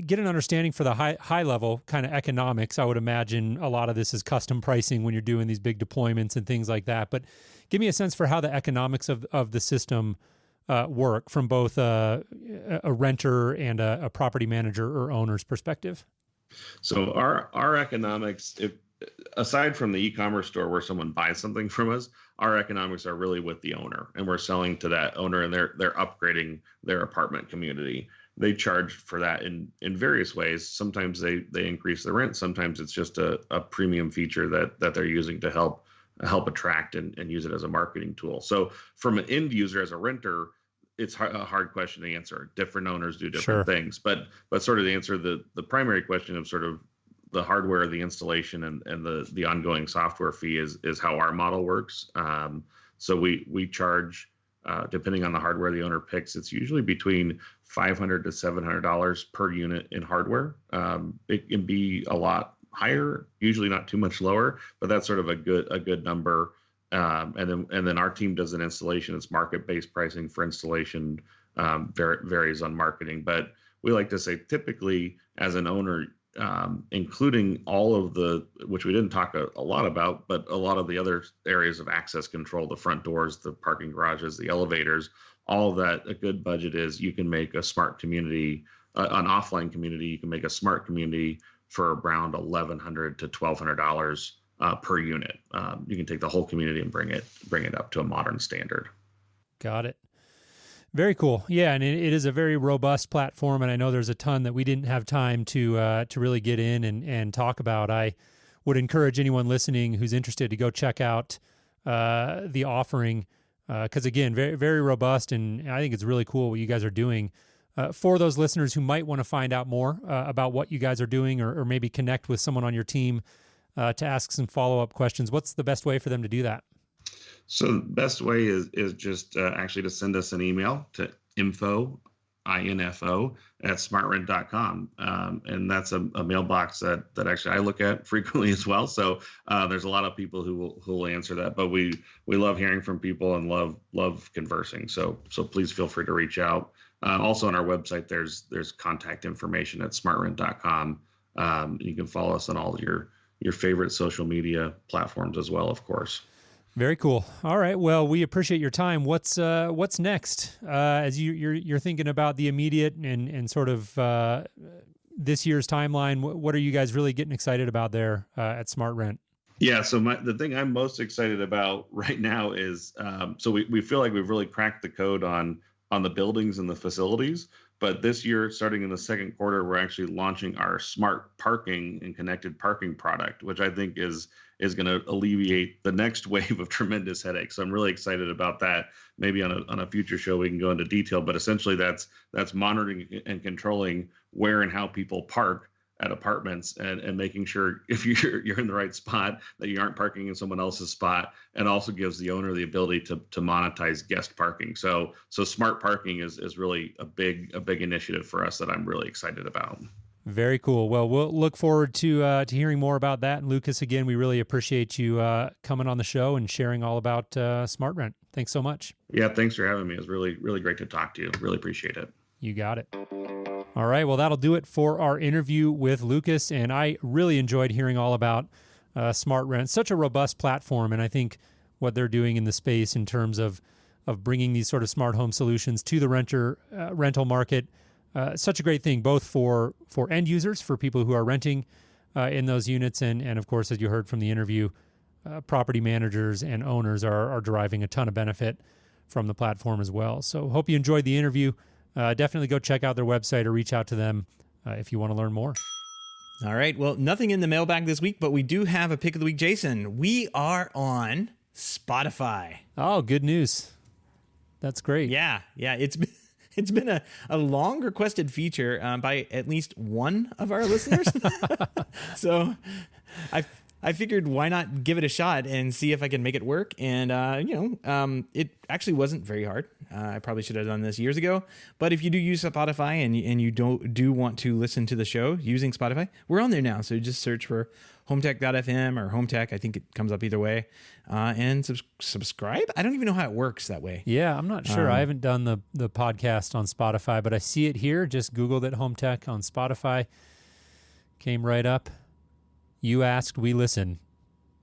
get an understanding for the high level kind of economics. I would imagine a lot of this is custom pricing when you're doing these big deployments and things like that. But give me a sense for how the economics of the system work from both a renter and a property manager or owner's perspective. So our economics, aside from the e-commerce store where someone buys something from us, our economics are really with the owner, and we're selling to that owner, and they're upgrading their apartment community. They charge for that in various ways. Sometimes they increase the rent. Sometimes it's just a premium feature that they're using to help attract and use it as a marketing tool. So from an end user as a renter, it's a hard question to answer. Different owners do different things, but sort of to answer the primary question of sort of the hardware, the installation, and the ongoing software fee is how our model works. So we charge, depending on the hardware the owner picks, it's usually between $500 to $700 per unit in hardware. It can be a lot higher, usually not too much lower, but that's sort of a good number. And then our team does an installation. It's market-based pricing for installation, varies on marketing. But we like to say typically as an owner, including all of which we didn't talk a lot about, but a lot of the other areas of access control, the front doors, the parking garages, the elevators, all of that, a good budget is you can make a smart community, an offline community, you can make a smart community for around $1,100 to $1,200 per unit. You can take the whole community and bring it up to a modern standard. Got it. Very cool. Yeah, and it is a very robust platform, and I know there's a ton that we didn't have time to really get in and talk about. I would encourage anyone listening who's interested to go check out the offering because, again, very, very robust, and I think it's really cool what you guys are doing. For those listeners who might want to find out more about what you guys are doing or maybe connect with someone on your team to ask some follow-up questions, what's the best way for them to do that? So the best way is just actually to send us an email to info at SmartRent.com. And that's a mailbox that actually I look at frequently as well. So there's a lot of people who will answer that, but we love hearing from people and love conversing. So please feel free to reach out. Also on our website, there's contact information at SmartRent.com. You can follow us on all your favorite social media platforms as well, of course. Very cool. All right. Well, we appreciate your time. What's next as you're thinking about the immediate and sort of this year's timeline? What are you guys really getting excited about there at SmartRent? Yeah. So the thing I'm most excited about right now is so we feel like we've really cracked the code on the buildings and the facilities. But this year, starting in the second quarter, we're actually launching our smart parking and connected parking product, which I think is going to alleviate the next wave of tremendous headaches. So I'm really excited about that. Maybe on a future show we can go into detail, but essentially that's monitoring and controlling where and how people park at apartments and making sure if you're in the right spot that you aren't parking in someone else's spot, and also gives the owner the ability to monetize guest parking. So smart parking is really a big initiative for us that I'm really excited about. Very cool. Well, we'll look forward to hearing more about that. And Lucas, again, we really appreciate you coming on the show and sharing all about SmartRent. Thanks so much. Yeah, thanks for having me. It was really, really great to talk to you. Really appreciate it. You got it. All right. Well, that'll do it for our interview with Lucas. And I really enjoyed hearing all about SmartRent. Such a robust platform. And I think what they're doing in the space in terms of bringing these sort of smart home solutions to the rental market, such a great thing, both for end users, for people who are renting in those units. And of course, as you heard from the interview, property managers and owners are deriving a ton of benefit from the platform as well. So hope you enjoyed the interview. definitely go check out their website or reach out to them if you want to learn more. All right. Well, nothing in the mailbag this week, but we do have a pick of the week, Jason. We are on Spotify. Oh, good news. That's great. Yeah. It's been a long requested feature by at least one of our listeners. So I figured why not give it a shot and see if I can make it work. And, it actually wasn't very hard. I probably should have done this years ago. But if you do use Spotify and you do want to listen to the show using Spotify, we're on there now. So just search for HomeTech.fm or HomeTech. I think it comes up either way. And subscribe. I don't even know how it works that way. Yeah, I'm not sure. I haven't done the podcast on Spotify, but I see it here. Just Googled it, HomeTech on Spotify. Came right up. You asked, we listen.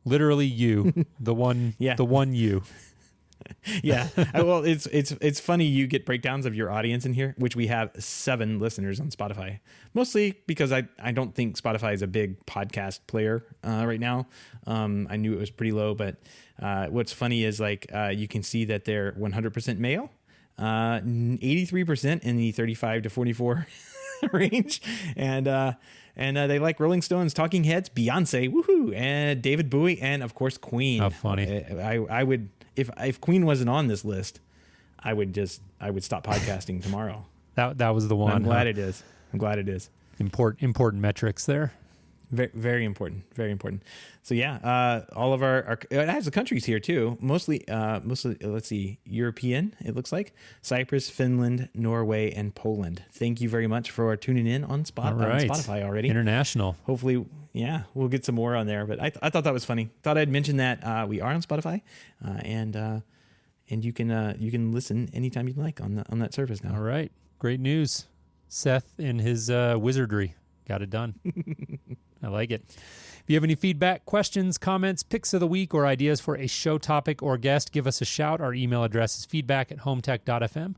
Literally you, the one you. Yeah. Well, it's funny you get breakdowns of your audience in here, which we have 7 listeners on Spotify. Mostly because I don't think Spotify is a big podcast player right now. I knew it was pretty low, but what's funny is you can see that they're 100% male, 83% in the 35 to 44 range, and they like Rolling Stones, Talking Heads, Beyonce, woohoo, and David Bowie, and of course Queen. How funny! I would if Queen wasn't on this list, I would stop podcasting tomorrow. That was the one. I'm glad it is. Important metrics there. Very, very important. Very important. So yeah, all of our it has the countries here too. Mostly let's see, European. It looks like Cyprus, Finland, Norway, and Poland. Thank you very much for tuning in on Spotify already. International. Hopefully, yeah, we'll get some more on there. But I thought that was funny. Thought I'd mention that we are on Spotify, and you can listen anytime you'd like on that service now. All right, great news. Seth in his wizardry got it done. I like it. If you have any feedback, questions, comments, picks of the week, or ideas for a show topic or guest, give us a shout. Our email address is feedback@hometech.fm.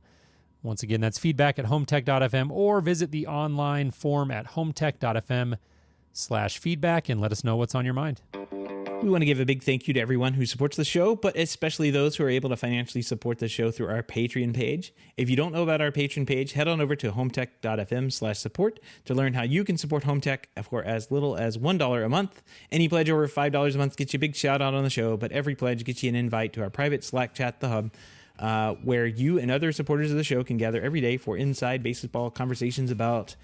Once again, that's feedback@hometech.fm, or visit the online form at hometech.fm/feedback and let us know what's on your mind. We want to give a big thank you to everyone who supports the show, but especially those who are able to financially support the show through our Patreon page. If you don't know about our Patreon page, head on over to hometech.fm/support to learn how you can support HomeTech for as little as $1 a month. Any pledge over $5 a month gets you a big shout out on the show, but every pledge gets you an invite to our private Slack chat, The Hub, where you and other supporters of the show can gather every day for inside baseball conversations about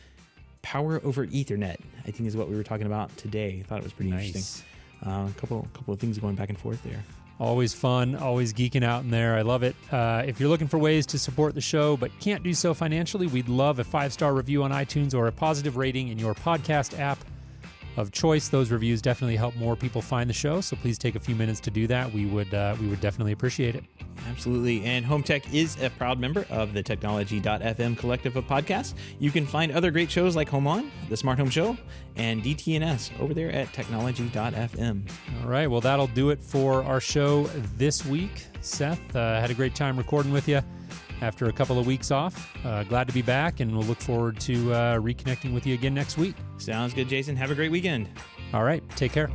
power over Ethernet, I think is what we were talking about today. I thought it was pretty interesting. A couple of things going back and forth there. Always fun, always geeking out in there. I love it. If you're looking for ways to support the show but can't do so financially, we'd love a 5-star review on iTunes or a positive rating in your podcast app of choice. Those reviews definitely help more people find the show, so please take a few minutes to do that. We would definitely appreciate it. Absolutely. And HomeTech is a proud member of the Technology.fm collective of podcasts. You can find other great shows like Home On, The Smart Home Show, and DTNS over there at Technology.fm. All right. Well, that'll do it for our show this week. Seth, had a great time recording with you after a couple of weeks off. Glad to be back, and we'll look forward to reconnecting with you again next week. Sounds good, Jason. Have a great weekend. All right. Take care.